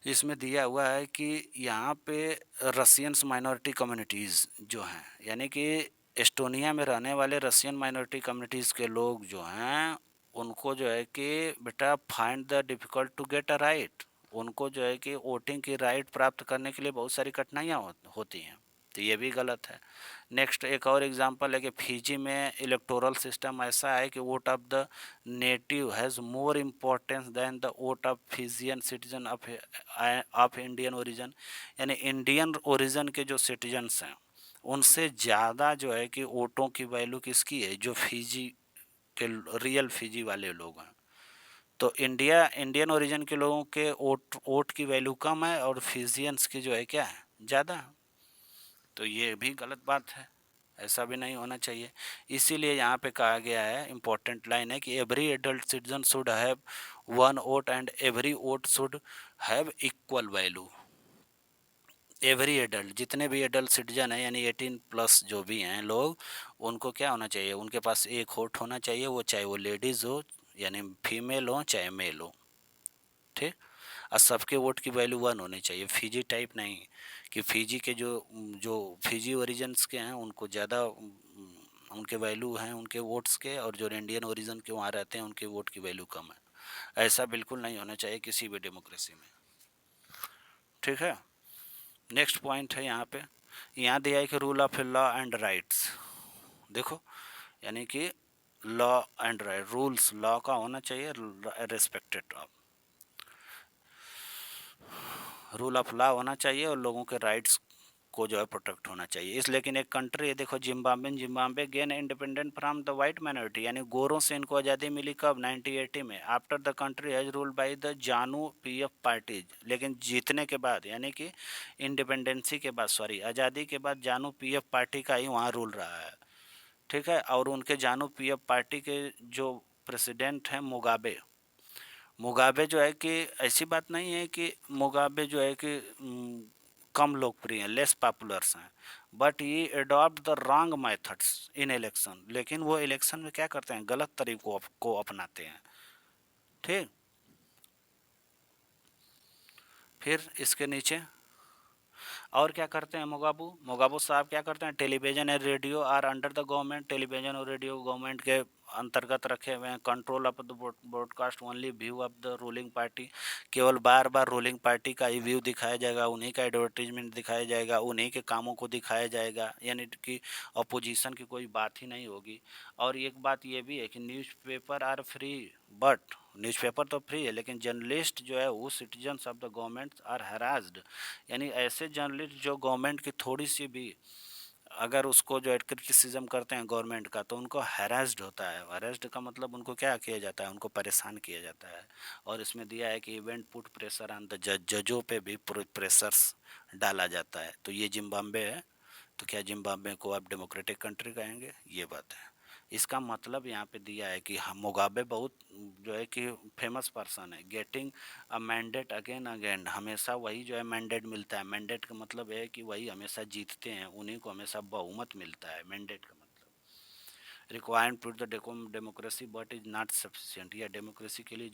इसमें दिया हुआ है कि यहाँ पे रसियंस माइनॉरिटी कम्युनिटीज़ जो हैं, यानी कि एस्टोनिया में रहने वाले रसियन माइनॉरिटी कम्युनिटीज़ के लोग जो हैं उनको जो है कि बेटा find the difficult to get a right, उनको जो है कि वोटिंग की राइट प्राप्त करने के लिए बहुत सारी कठिनाइयाँ होती हैं, तो ये भी गलत है। नेक्स्ट एक और एग्जांपल है कि फिजी में इलेक्टोरल सिस्टम ऐसा है कि vote of the native has more importance than the vote of Fijian citizen of Indian origin. यानी इंडियन ओरिजिन के जो सिटीजन्स हैं उनसे ज़्यादा जो है कि वोटों की वैल्यू किसकी है, जो फिजी के रियल फिजी वाले लोग हैं। तो इंडियन ओरिजिन के लोगों के वोट की वैल्यू कम है और फिजियंस की जो है क्या है, ज़्यादा है। तो ये भी गलत बात है, ऐसा भी नहीं होना चाहिए। इसीलिए यहाँ पे कहा गया है, इम्पोर्टेंट लाइन है कि every adult citizen should have 1 vote and every vote should have equal value. Every adult, जितने भी एडल्ट सिटीजन हैं यानी 18+ जो भी हैं लोग, उनको क्या होना चाहिए, उनके पास एक वोट होना चाहिए, वो चाहे वो लेडीज़ हो यानी फीमेल हो चाहे मेल हो, ठीक। और सबके वोट की वैल्यू 1 होनी चाहिए, फिजी टाइप नहीं कि फिजी के जो जो फिजी ओरिजिन्स के हैं उनको ज़्यादा उनके वैल्यू हैं उनके वोट्स के, और जो इंडियन ओरिजिन के वहाँ रहते हैं उनके वोट की वैल्यू कम है। ऐसा बिल्कुल नहीं होना चाहिए किसी भी डेमोक्रेसी में, ठीक है। नेक्स्ट पॉइंट है यहाँ पे, यहाँ दिया है कि rule of law and rights. देखो यानी कि law and right, rules law का होना चाहिए, respected of rule of law होना चाहिए और लोगों के राइट्स को जो है प्रोटेक्ट होना चाहिए। इस लेकिन एक कंट्री है देखो Zimbabwe gain independent from the white minority, यानी गोरों से इनको आज़ादी मिली कब, 1980 में, after the country has ruled by the जानू पीएफ पार्टीज। लेकिन जीतने के बाद यानी कि इंडिपेंडेंसी के बाद, सॉरी आज़ादी के बाद जानू पीएफ पार्टी का ही वहाँ रूल रहा है, ठीक है। और उनके जानू पीएफ पार्टी के जो प्रेसिडेंट हैं मुगाबे, मुगाबे जो है कि ऐसी बात नहीं है कि मुगाबे जो है कि कम लोकप्रिय हैं, लेस पॉपुलर्स हैं, बट ये adopt the wrong methods in election. लेकिन वो इलेक्शन में क्या करते हैं, गलत तरीकों को अपनाते हैं, ठीक। फिर इसके नीचे और क्या करते हैं मुगाबू, मुगाबू साहब क्या करते हैं, television and radio are under the government, television और रेडियो गवर्नमेंट के अंतर्गत रखे हुए हैं। Control of the broadcast only view of the ruling party, केवल बार बार रूलिंग पार्टी का ही व्यू दिखाया जाएगा, उन्हीं का एडवर्टीजमेंट दिखाया जाएगा, उन्हीं के कामों को दिखाया जाएगा, यानी कि अपोजिशन की कोई बात ही नहीं होगी। और एक बात ये भी है कि newspaper are free, but newspaper तो फ्री है लेकिन जर्नलिस्ट जो है वो citizens of the government are harassed, यानी ऐसे जर्नलिस्ट जो गवर्नमेंट की थोड़ी सी भी अगर उसको जो है क्रिटिसिज्म करते हैं गवर्नमेंट का तो उनको हैरेस्ड होता है। हैरेस्ड का मतलब उनको क्या किया जाता है, उनको परेशान किया जाता है। और इसमें दिया है कि event put pressure on the जजों पे भी प्रेशर्स डाला जाता है। तो ये जिम्बाब्वे है, तो क्या जिम्बाब्वे को आप डेमोक्रेटिक कंट्री कहेंगे, ये बात है। इसका मतलब यहाँ पे दिया है कि हम मुगाबे बहुत जो है कि फेमस पर्सन है, getting a mandate again again, हमेशा वही जो है मैंडेट मिलता है। मैंडेट का मतलब है कि वही हमेशा जीतते हैं, उन्हीं को हमेशा बहुमत मिलता है, मैंडेट का मतलब। Required to the democracy but is not sufficient, या डेमोक्रेसी के लिए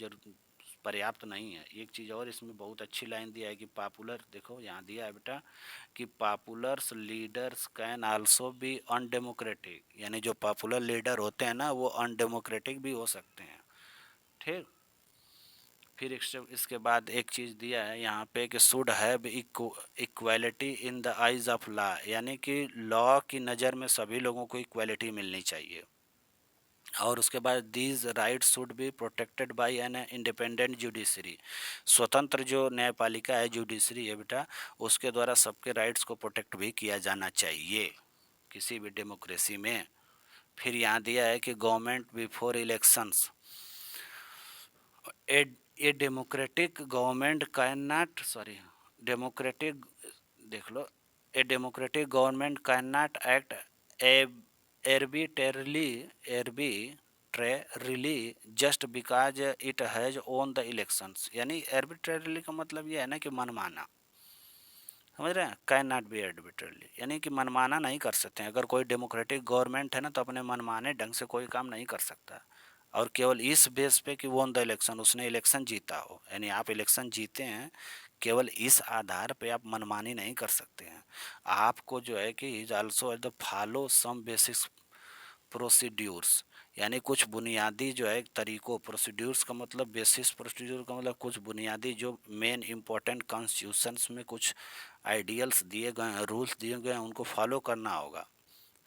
पर्याप्त नहीं है। एक चीज़ और इसमें बहुत अच्छी लाइन दिया है कि पॉपुलर, देखो यहाँ दिया है बेटा कि पॉपुलर्स leaders can also be undemocratic, यानी जो पॉपुलर लीडर होते हैं ना वो अनडेमोक्रेटिक भी हो सकते हैं। ठीक, फिर इसके बाद एक चीज़ दिया है यहाँ पे कि should have equality in the eyes of law, यानी कि लॉ की नज़र में सभी लोगों को इक्वालिटी मिलनी चाहिए। और उसके बाद these rights should be protected by an independent judiciary, स्वतंत्र जो न्यायपालिका है, जुडिशरी है बेटा, उसके द्वारा सबके राइट्स को प्रोटेक्ट भी किया जाना चाहिए किसी भी डेमोक्रेसी में। फिर यहाँ दिया है कि government before elections, a democratic government can not, sorry, democratic, देख लो, a democratic government can not act arbitrarily arbitrarily just because it has won the elections, यानी arbitrarily का मतलब ये है ना कि मनमाना, समझ रहे हैं, कैन नॉट बी arbitrarily, यानी कि मनमाना नहीं कर सकते हैं। अगर कोई डेमोक्रेटिक गवर्नमेंट है ना तो अपने मनमाने ढंग से कोई काम नहीं कर सकता, और केवल इस बेस पे कि वोन द इलेक्शन, उसने इलेक्शन जीता हो, यानी आप इलेक्शन जीते हैं, केवल इस आधार पे आप मनमानी नहीं कर सकते हैं। आपको जो है कि is also the follow some basic procedures, यानी कुछ बुनियादी जो है तरीक़ों, प्रोसीड्यूर्स का मतलब, बेसिस प्रोसीड्यूर का मतलब कुछ बुनियादी जो मेन इम्पोर्टेंट कॉन्स्टिट्यूशंस में कुछ आइडियल्स दिए गए हैं, रूल्स दिए गए हैं, उनको फॉलो करना होगा,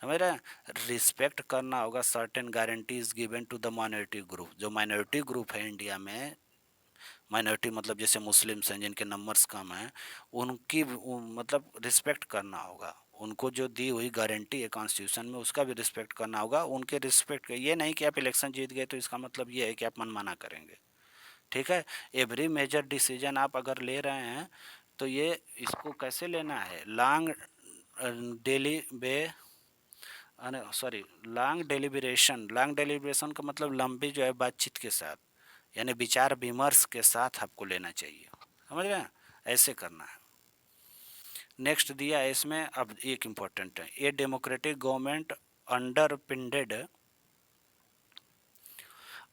समझ रहे हैं, रिस्पेक्ट करना होगा certain guarantees given to the minority group, जो माइनॉरिटी ग्रुप है इंडिया में, माइनॉरिटी मतलब जैसे मुस्लिम्स हैं जिनके नंबर्स कम हैं, उनकी मतलब रिस्पेक्ट करना होगा, उनको जो दी हुई गारंटी है कॉन्स्टिट्यूशन में उसका भी रिस्पेक्ट करना होगा, उनके रिस्पेक्ट, ये नहीं कि आप इलेक्शन जीत गए तो इसका मतलब ये है कि आप मनमाना करेंगे। ठीक है, एवरी मेजर डिसीजन आप अगर ले रहे हैं तो ये इसको कैसे लेना है, लॉन्ग डेली बे सॉरी लॉन्ग डेलिब्रेशन का मतलब लंबी जो है बातचीत के साथ, यानी विचार विमर्श के साथ आपको लेना चाहिए, समझ रहे हैं, ऐसे करना है। नेक्स्ट दिया है इसमें, अब एक इम्पोर्टेंट है, ये डेमोक्रेटिक गवर्नमेंट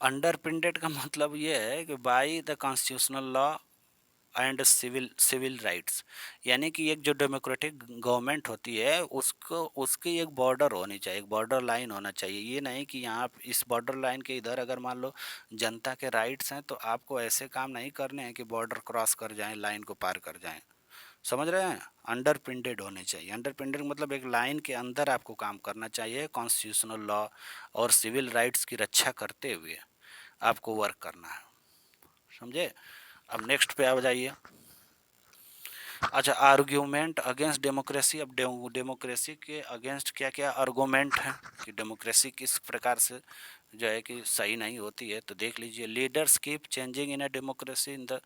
अंडरपिंडेड का मतलब ये है कि by the constitutional law and civil rights, यानी कि एक जो डेमोक्रेटिक गवर्नमेंट होती है उसको, उसकी एक बॉर्डर होनी चाहिए, एक बॉर्डर लाइन होना चाहिए। ये नहीं कि यहाँ इस बॉर्डर लाइन के इधर अगर मान लो जनता के राइट्स हैं तो आपको ऐसे काम नहीं करने हैं कि बॉर्डर क्रॉस कर जाएं, लाइन को पार कर जाएं, समझ रहे हैं, अंडरपिंडेड होने चाहिए। अंडरपिंडेड मतलब एक लाइन के अंदर आपको काम करना चाहिए, कॉन्स्टिट्यूशनल लॉ और सिविल राइट्स की रक्षा करते हुए आपको वर्क करना है, समझे। अब नेक्स्ट पे आ जाइए। अच्छा, आर्ग्यूमेंट अगेंस्ट डेमोक्रेसी। अब डेमोक्रेसी के अगेंस्ट क्या क्या आर्गूमेंट हैं कि डेमोक्रेसी किस प्रकार से जो है कि सही नहीं होती है, तो देख लीजिए। Leaders keep changing in a democracy in the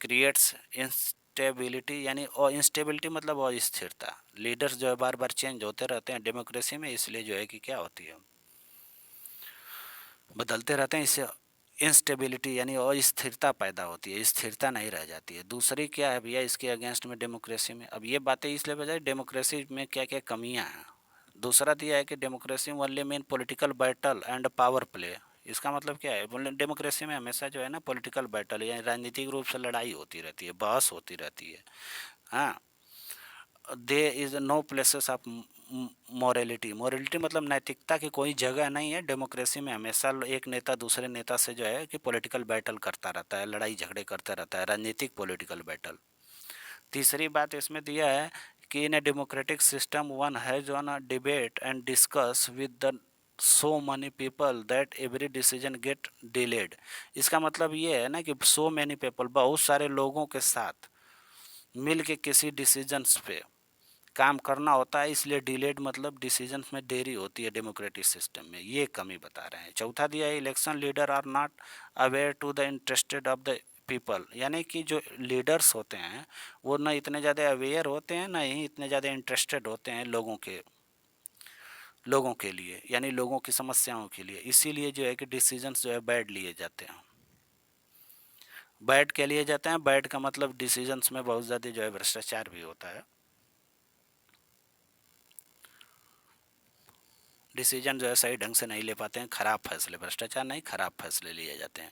creates instability, यानी और इंस्टेबिलिटी मतलब अस्थिरता, लीडर्स जो है बार बार चेंज होते रहते हैं डेमोक्रेसी में, इसलिए जो है कि क्या होती है, बदलते रहते हैं, इससे इंस्टेबिलिटी यानी अस्थिरता पैदा होती है, स्थिरता नहीं रह जाती है। दूसरी क्या है भैया इसके अगेंस्ट में डेमोक्रेसी में, अब ये बातें इसलिए बजाय डेमोक्रेसी में क्या क्या कमियां हैं। दूसरा दिया है कि democracy only mean political battle and power play. इसका मतलब क्या है, बोले डेमोक्रेसी में हमेशा जो है ना पॉलिटिकल बैटल यानी राजनीतिक रूप से लड़ाई होती रहती है, बहस होती रहती है। हाँ, there is no places of morality मतलब नैतिकता की कोई जगह नहीं है डेमोक्रेसी में। हमेशा एक नेता दूसरे नेता से जो है कि पॉलिटिकल बैटल करता रहता है, लड़ाई झगड़े करता रहता है, राजनीतिक पॉलिटिकल बैटल। तीसरी बात इसमें दिया है कि in a democratic system one has on a debate and discuss with the so many people that every decision get delayed. इसका मतलब ये है ना कि सो मैनी पीपल, बहुत सारे लोगों के साथ मिल के किसी डिसीजंस पे काम करना होता है, इसलिए डिलेड मतलब डिसीजन में देरी होती है डेमोक्रेटिक सिस्टम में, ये कमी बता रहे हैं। चौथा दिया है election leader are not aware to the interested of the people, यानी कि जो लीडर्स होते हैं वो ना इतने ज़्यादा अवेयर होते हैं ना ही इतने ज़्यादा इंटरेस्टेड होते हैं लोगों के लिए, यानी लोगों की समस्याओं के लिए, इसीलिए जो है कि डिसीजंस जो है बैड लिए जाते हैं। बैड के लिए जाते हैं, बैड का मतलब डिसीजंस में बहुत ज़्यादा जो है भ्रष्टाचार भी होता है। डिसीजन जो है सही ढंग से नहीं ले पाते हैं, खराब फैसले, भ्रष्टाचार नहीं खराब फैसले लिए जाते हैं।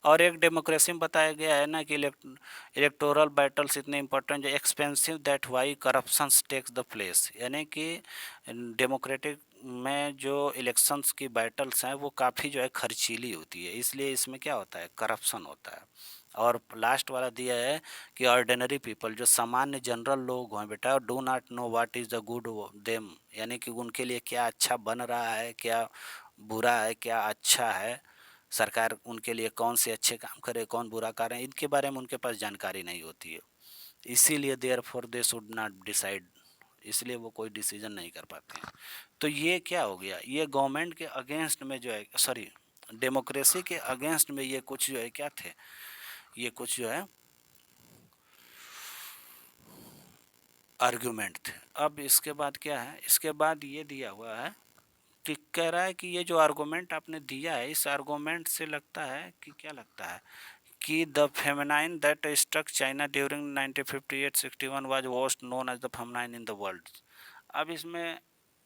और एक डेमोक्रेसी में बताया गया है ना कि इलेक्टोरल बैटल्स इतने important, expensive that why corruption takes the place, यानी कि डेमोक्रेटिक में जो इलेक्शंस की बैटल्स हैं वो काफ़ी जो है खर्चीली होती है, इसलिए इसमें क्या होता है, करप्शन होता है। और लास्ट वाला दिया है कि ऑर्डिनरी पीपल, जो सामान्य जनरल लोग हैं बेटा, do not know what is the good them, यानी कि उनके लिए क्या अच्छा बन रहा है, क्या बुरा है, क्या अच्छा है, सरकार उनके लिए कौन से अच्छे काम करे, कौन बुरा करे, इनके बारे में उनके पास जानकारी नहीं होती है। इसीलिए therefore they should not decide, इसलिए वो कोई डिसीजन नहीं कर पाते हैं। तो ये क्या हो गया, ये गवर्नमेंट के अगेंस्ट में जो है, सॉरी, डेमोक्रेसी के अगेंस्ट में ये कुछ जो है क्या थे, ये कुछ जो है आर्गुमेंट थे। अब इसके बाद क्या है, इसके बाद ये दिया हुआ है कि कह रहा है कि ये जो आर्गुमेंट आपने दिया है, इस आर्गुमेंट से लगता है कि क्या लगता है कि the feminine that struck China during 1958-61 was most known as the feminine in the world. अब इसमें,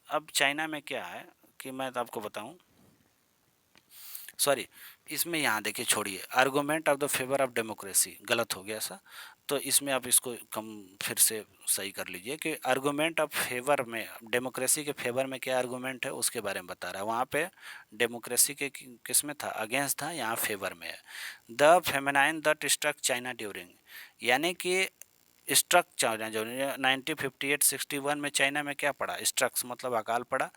अब चाइना में क्या है कि मैं तो आपको बताऊं, सॉरी, इसमें यहाँ देखिए, छोड़िए, argument of the favour of democracy गलत हो गया सा, तो इसमें आप इसको कम फिर से सही कर लीजिए कि आर्गूमेंट ऑफ फेवर में, डेमोक्रेसी के फेवर में क्या आर्गूमेंट है उसके बारे में बता रहा है। वहाँ पे डेमोक्रेसी के किस में था, अगेंस्ट था, यहाँ फेवर में है। The feminine that struck China during, यानी कि स्ट्रक चाइना जो 1958-61 में चाइना में क्या पड़ा, स्ट्रक्स मतलब अकाल पड़ा,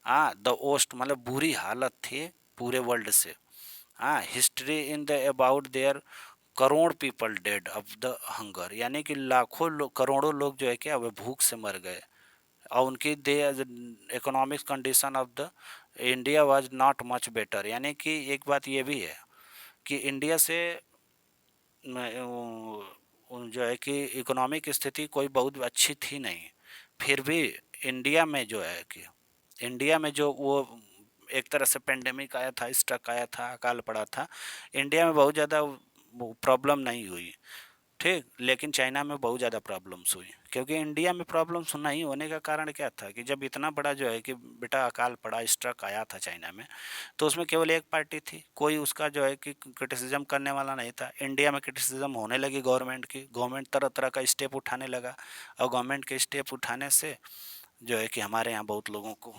हाँ, द ओस्ट मतलब बुरी हालत थी पूरे वर्ल्ड से, हाँ, history in the about their crore people dead of the hunger, यानी कि लाखों लोग, करोड़ों लोग जो है क्या वे भूख से मर गए। और उनकी the economic condition of the India was not much better, यानी कि एक बात ये भी है कि इंडिया से जो है कि इकोनॉमिक स्थिति कोई बहुत अच्छी थी नहीं, फिर भी इंडिया में जो है कि इंडिया में जो वो एक तरह से पेंडेमिक आया था, स्ट्रक आया था, अकाल पड़ा था, इंडिया में बहुत ज़्यादा प्रॉब्लम नहीं हुई, ठीक, लेकिन चाइना में बहुत ज़्यादा प्रॉब्लम्स हुई, क्योंकि इंडिया में प्रॉब्लम्स नहीं होने का कारण क्या था कि जब इतना बड़ा जो है कि बेटा अकाल पड़ा, स्ट्रक आया था चाइना में, तो उसमें केवल एक पार्टी थी, कोई उसका जो है कि क्रिटिसिज्म करने वाला नहीं था। इंडिया में क्रिटिसिज्म होने लगी गवर्नमेंट की, गवर्नमेंट तरह तरह का स्टेप उठाने लगा, और गवर्नमेंट के स्टेप उठाने से जो है कि हमारे यहाँ बहुत लोगों को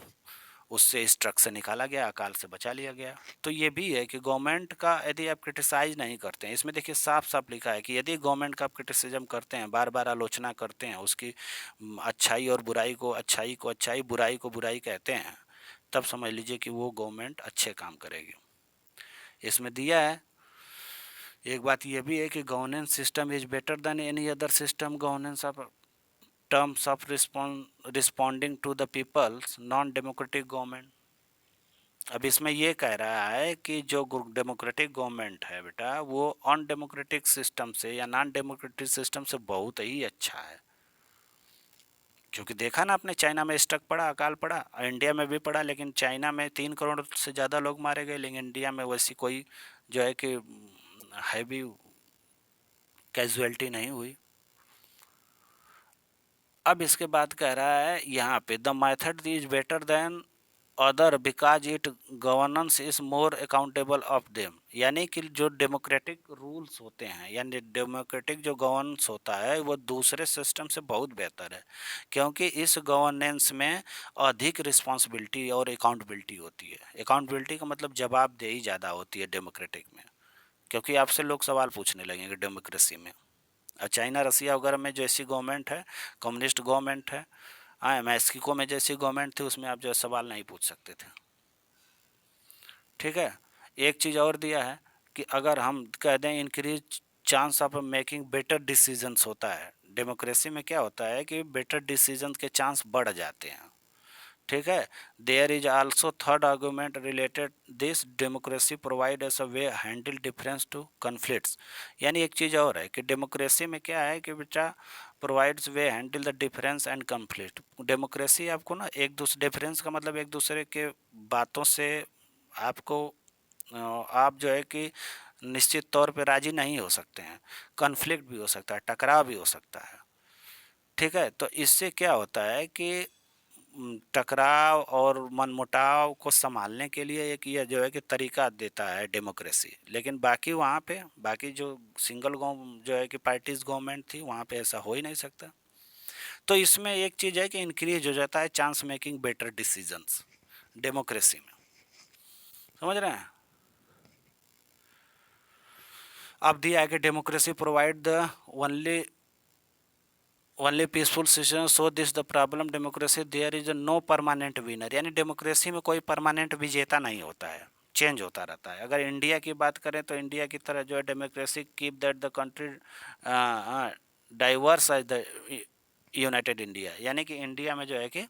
उससे इस ट्रक से निकाला गया, अकाल से बचा लिया गया। तो ये भी है कि गवर्नमेंट का यदि आप क्रिटिसाइज नहीं करते हैं, इसमें देखिए साफ साफ लिखा है कि यदि गवर्नमेंट का आप क्रिटिसिज्म करते हैं, बार बार आलोचना करते हैं उसकी, अच्छाई और बुराई को, अच्छाई को अच्छाई, बुराई को बुराई कहते हैं, तब समझ लीजिए कि वो गवर्नमेंट अच्छे काम करेगी। इसमें दिया है, एक बात ये भी है कि governance system is better than any other system, governance of terms of responding to the people's non democratic government. अब इसमें ये कह रहा है कि जो डेमोक्रेटिक गवर्नमेंट है बेटा, वो अनडेमोक्रेटिक सिस्टम से या नॉन डेमोक्रेटिक सिस्टम से बहुत ही अच्छा है। क्योंकि देखा ना आपने, चाइना में स्ट्रक पड़ा, अकाल पड़ा, इंडिया में भी पड़ा, लेकिन चाइना में 3 करोड़ से ज़्यादा लोग मारे गए, लेकिन इंडिया में वैसी कोई जो है कि हैवी कैजुअलिटी नहीं हुई। अब इसके बाद कह रहा है यहाँ पे, the method is better then other because it governance is more accountable of them, यानी कि जो डेमोक्रेटिक रूल्स होते हैं, यानी डेमोक्रेटिक जो गवर्नेंस होता है वो दूसरे सिस्टम से बहुत बेहतर है, क्योंकि इस गवर्नेंस में अधिक रिस्पॉन्सिबिलिटी और अकाउंटेबिलिटी होती है। अकाउंटेबिलिटी का मतलब जवाबदेही ज़्यादा होती है डेमोक्रेटिक में, क्योंकि आपसे लोग सवाल पूछने लगेंगे डेमोक्रेसी में। और चाइना रसिया वगैरह में जैसी गवर्नमेंट है, कम्युनिस्ट गवर्नमेंट है, हाँ, मैक्सिको में जैसी गवर्नमेंट थी, उसमें आप जो सवाल नहीं पूछ सकते थे। ठीक है, एक चीज़ और दिया है कि अगर हम कह दें increase chance of making better decisions होता है, डेमोक्रेसी में क्या होता है कि बेटर डिसीजन के चांस बढ़ जाते हैं। ठीक है, there is also third argument related this, democracy provides a way handle difference to conflicts, यानी एक चीज़ और है कि डेमोक्रेसी में क्या है कि बेटा provides way handle the difference and conflict, democracy आपको ना एक दूसरे, डिफरेंस का मतलब एक दूसरे के बातों से आपको आप जो है कि निश्चित तौर पे राजी नहीं हो सकते हैं, कन्फ्लिक्ट भी हो सकता है, टकराव भी हो सकता है। ठीक है, तो इससे क्या होता है कि टकराव और मनमुटाव को संभालने के लिए एक ये जो है कि तरीका देता है डेमोक्रेसी। लेकिन बाकी वहाँ पे बाकी जो सिंगल जो है कि पार्टीज गवर्नमेंट थी, वहाँ पे ऐसा हो ही नहीं सकता। तो इसमें एक चीज़ है कि इंक्रीज हो जाता है chance making better decisions democracy में। समझ रहे हैं? अब दिया है कि democracy provide the only only peaceful situation, so this the problem democracy there is no permanent winner. यानी डेमोक्रेसी में कोई परमानेंट विजेता नहीं होता है, चेंज होता रहता है। अगर इंडिया की बात करें तो इंडिया की तरह जो है democracy keep that the country diverse as the united India. यानी कि इंडिया में जो है कि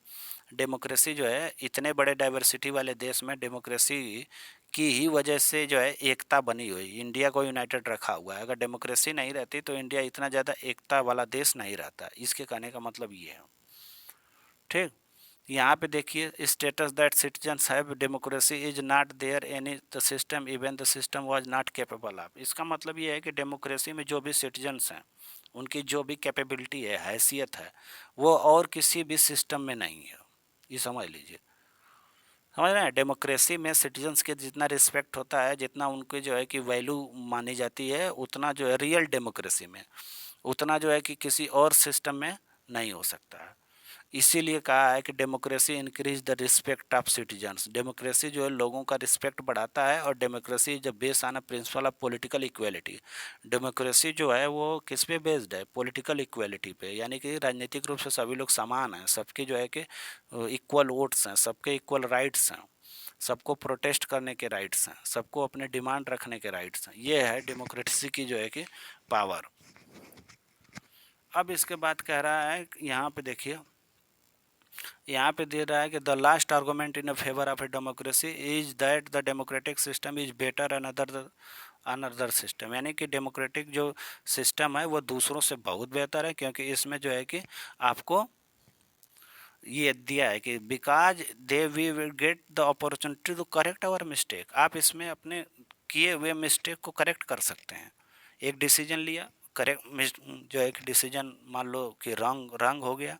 डेमोक्रेसी जो है इतने बड़े डाइवर्सिटी वाले देश में डेमोक्रेसी की ही वजह से जो है एकता बनी हुई, इंडिया को यूनाइटेड रखा हुआ है। अगर डेमोक्रेसी नहीं रहती तो इंडिया इतना ज़्यादा एकता वाला देश नहीं रहता। इसके कहने का मतलब ये है। ठीक, यहाँ पे देखिए status that citizens have democracy is not there any the system even the system was not capable of. इसका मतलब ये है कि डेमोक्रेसी में जो भी सिटीजन्स हैं उनकी जो भी कैपेबिलिटी है, हैसियत है, वो और किसी भी सिस्टम में नहीं है। ये समझ लीजिए। समझ रहे हैं? डेमोक्रेसी में सिटीजन्स के जितना रिस्पेक्ट होता है, जितना उनके जो है कि वैल्यू मानी जाती है, उतना जो है रियल डेमोक्रेसी में उतना जो है कि किसी और सिस्टम में नहीं हो सकता है। इसीलिए कहा है कि democracy increase the respect of citizens. Democracy जो है लोगों का रिस्पेक्ट बढ़ाता है, और डेमोक्रेसी जब based on principle of political equality. Democracy जो है वो किस पे बेस्ड है? पॉलिटिकल इक्वेलिटी पे। यानी कि राजनीतिक रूप से सभी लोग समान हैं, सबके जो है कि इक्वल वोट्स हैं, सबके इक्वल राइट्स हैं, सबको प्रोटेस्ट करने के राइट्स हैं, सबको अपने डिमांड रखने के राइट्स हैं। ये है डेमोक्रेसी की जो है कि पावर। अब इसके बाद कह रहा है यहाँ पे देखिए, यहाँ पे दे रहा है कि the last argument in favour of a democracy is that the democratic system is better another system. यानी कि डेमोक्रेटिक जो सिस्टम है वो दूसरों से बहुत बेहतर है, क्योंकि इसमें जो है कि आपको ये दिया है कि because they we will get the opportunity to correct our mistake. आप इसमें अपने किए हुए मिस्टेक को करेक्ट कर सकते हैं। एक डिसीजन लिया, करेक्ट जो एक डिसीजन मान लो कि रॉन्ग रॉन्ग हो गया,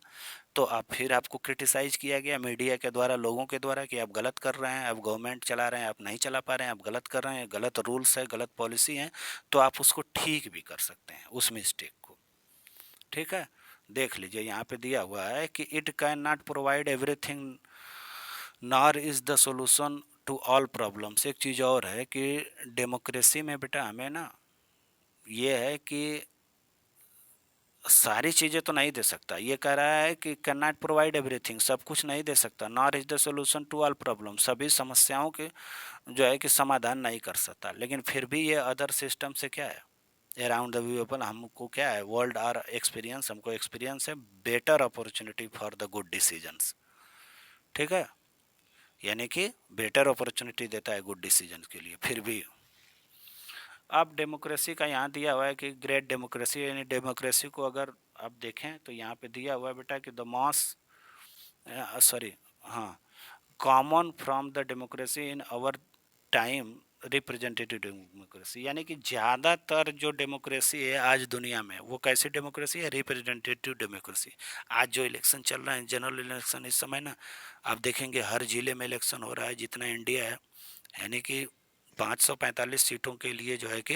तो आप फिर आपको क्रिटिसाइज किया गया मीडिया के द्वारा, लोगों के द्वारा, कि आप गलत कर रहे हैं, आप गवर्नमेंट चला रहे हैं, आप नहीं चला पा रहे हैं, आप गलत कर रहे हैं, गलत रूल्स है, गलत पॉलिसी है। तो आप उसको ठीक भी कर सकते हैं उस मिस्टेक को। ठीक है, देख लीजिए यहाँ पे दिया हुआ है कि it can not provide everything nor is the solution to all problems. एक चीज़ और है कि डेमोक्रेसी में बेटा हमें ना ये है कि सारी चीज़ें तो नहीं दे सकता। ये कह रहा है कि कैन नॉट प्रोवाइड एवरीथिंग, सब कुछ नहीं दे सकता। Nor is the solution to all problem, सभी समस्याओं के जो है कि समाधान नहीं कर सकता। लेकिन फिर भी ये अदर सिस्टम से क्या है, अराउंड द पीपल, हमको क्या है, वर्ल्ड आर एक्सपीरियंस, हमको एक्सपीरियंस है better opportunity for the good decisions. ठीक है, यानी कि बेटर अपॉर्चुनिटी देता है गुड डिसीजन के लिए। फिर भी अब डेमोक्रेसी का यहाँ दिया हुआ है कि ग्रेट डेमोक्रेसी, यानी डेमोक्रेसी को अगर आप देखें तो यहाँ पे दिया हुआ है बेटा कि द मॉस सॉरी हाँ, common from the democracy in our time representative democracy. यानी कि ज़्यादातर जो डेमोक्रेसी है आज दुनिया में वो कैसी डेमोक्रेसी है? Representative democracy. आज जो इलेक्शन चल रहा है, जनरल इलेक्शन, इस समय ना आप देखेंगे हर ज़िले में इलेक्शन हो रहा है जितना इंडिया है। यानी कि 545 सीटों के लिए जो है कि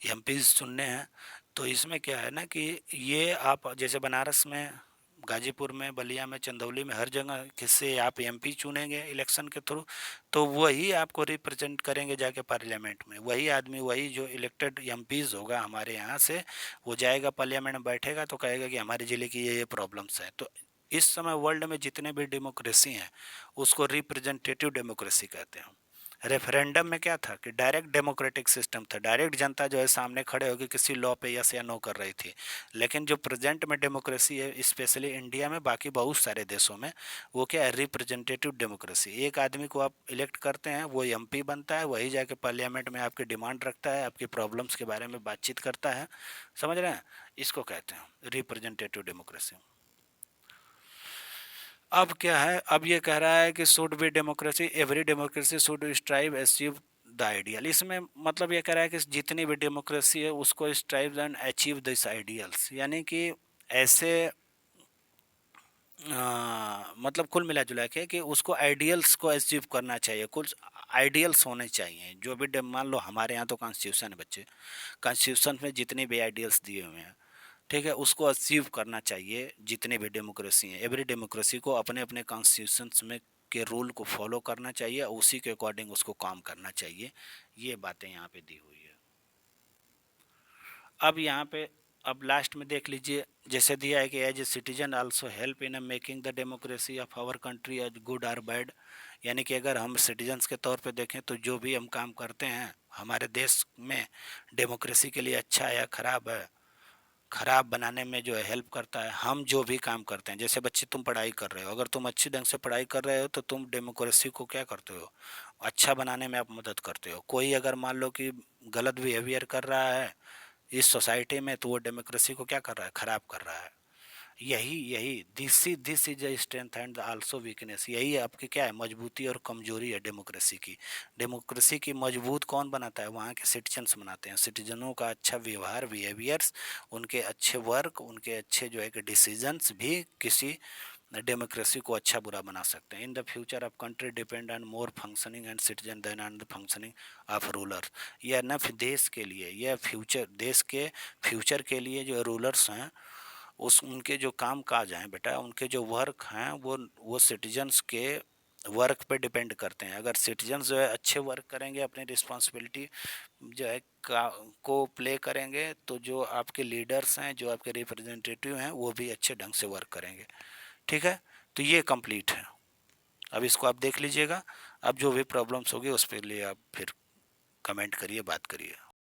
एमपी चुनने हैं। तो इसमें क्या है ना कि ये आप जैसे बनारस में, गाजीपुर में, बलिया में, चंदौली में, हर जगह किससे आप एमपी चुनेंगे इलेक्शन के थ्रू, तो वही आपको रिप्रेजेंट करेंगे जाके पार्लियामेंट में। वही आदमी, वही जो इलेक्टेड एमपीज होगा हमारे यहाँ से, वो जाएगा पार्लियामेंट में बैठेगा तो कहेगा कि हमारे ज़िले की ये प्रॉब्लम्स हैं। तो इस समय वर्ल्ड में जितने भी डेमोक्रेसी हैं उसको रिप्रेजेंटेटिव डेमोक्रेसी कहते हैं। रेफरेंडम में क्या था कि डायरेक्ट डेमोक्रेटिक सिस्टम था, डायरेक्ट जनता जो है सामने खड़े होकर किसी लॉ पे यस या नो कर रही थी। लेकिन जो प्रेजेंट में डेमोक्रेसी है, स्पेशली इंडिया में, बाकी बहुत सारे देशों में, वो क्या है? Representative democracy. एक आदमी को आप इलेक्ट करते हैं, वो एमपी बनता है, वही जाके पार्लियामेंट में आपकी डिमांड रखता है, आपकी प्रॉब्लम्स के बारे में बातचीत करता है। समझ रहे हैं? इसको कहते हैं रिप्रेजेंटेटिव डेमोक्रेसी। अब क्या है, अब ये कह रहा है कि should be democracy, every democracy should strive achieve the ideal. इसमें मतलब ये कह रहा है कि जितनी भी डेमोक्रेसी है उसको strive and achieve this ideals. यानी कि ऐसे मतलब कुल मिला जुला के कि उसको आइडियल्स को अचीव करना चाहिए, कुछ आइडियल्स होने चाहिए जो भी मान लो हमारे यहाँ तो कॉन्स्टिट्यूशन है बच्चे, कॉन्स्टिट्यूशन में जितने भी आइडियल्स दिए हुए हैं, ठीक है, उसको अचीव करना चाहिए। जितने भी डेमोक्रेसी हैं, एवरी डेमोक्रेसी को अपने अपने कॉन्स्टिट्यूशन में के रूल को फॉलो करना चाहिए, उसी के अकॉर्डिंग उसको काम करना चाहिए। ये बातें यहाँ पे दी हुई है। अब यहाँ पे अब लास्ट में देख लीजिए, जैसे दिया है कि as a citizen also help in making the democracy of our country as good और बैड। यानी कि अगर हम सिटीजन्स के तौर पे देखें तो जो भी हम काम करते हैं हमारे देश में डेमोक्रेसी के लिए अच्छा है या खराब है, खराब बनाने में जो है हेल्प करता है। हम जो भी काम करते हैं, जैसे बच्चे तुम पढ़ाई कर रहे हो, अगर तुम अच्छी ढंग से पढ़ाई कर रहे हो तो तुम डेमोक्रेसी को क्या करते हो, अच्छा बनाने में आप मदद करते हो। कोई अगर मान लो कि गलत बिहेवियर कर रहा है इस सोसाइटी में, तो वो डेमोक्रेसी को क्या कर रहा है, खराब कर रहा है। यही यही this is a strength and also weakness. यही आपकी क्या है, मजबूती और कमजोरी है डेमोक्रेसी की। डेमोक्रेसी की मजबूत कौन बनाता है, वहाँ के सिटीजन्स बनाते हैं। सिटीजनों का अच्छा व्यवहार, बिहेवियर्स, उनके अच्छे वर्क, उनके अच्छे जो है कि डिसीजंस भी किसी डेमोक्रेसी को अच्छा बुरा बना सकते हैं। In the future of country depend on more functioning and citizen than on the functioning of ruler. यह न देश के लिए, यह फ्यूचर, देश के फ्यूचर के लिए जो रूलर्स हैं उस उनके जो काम काज हैं बेटा, उनके जो वर्क हैं वो सिटीजन्स के वर्क पे डिपेंड करते हैं। अगर सिटीजन्स जो है अच्छे वर्क करेंगे, अपनी रिस्पॉन्सिबिलिटी जो है को प्ले करेंगे, तो जो आपके लीडर्स हैं, जो आपके रिप्रेजेंटेटिव हैं, वो भी अच्छे ढंग से वर्क करेंगे। ठीक है, तो ये कंप्लीट है। अब इसको आप देख लीजिएगा। अब जो भी प्रॉब्लम्स होगी उस पर लिए आप फिर कमेंट करिए, बात करिए।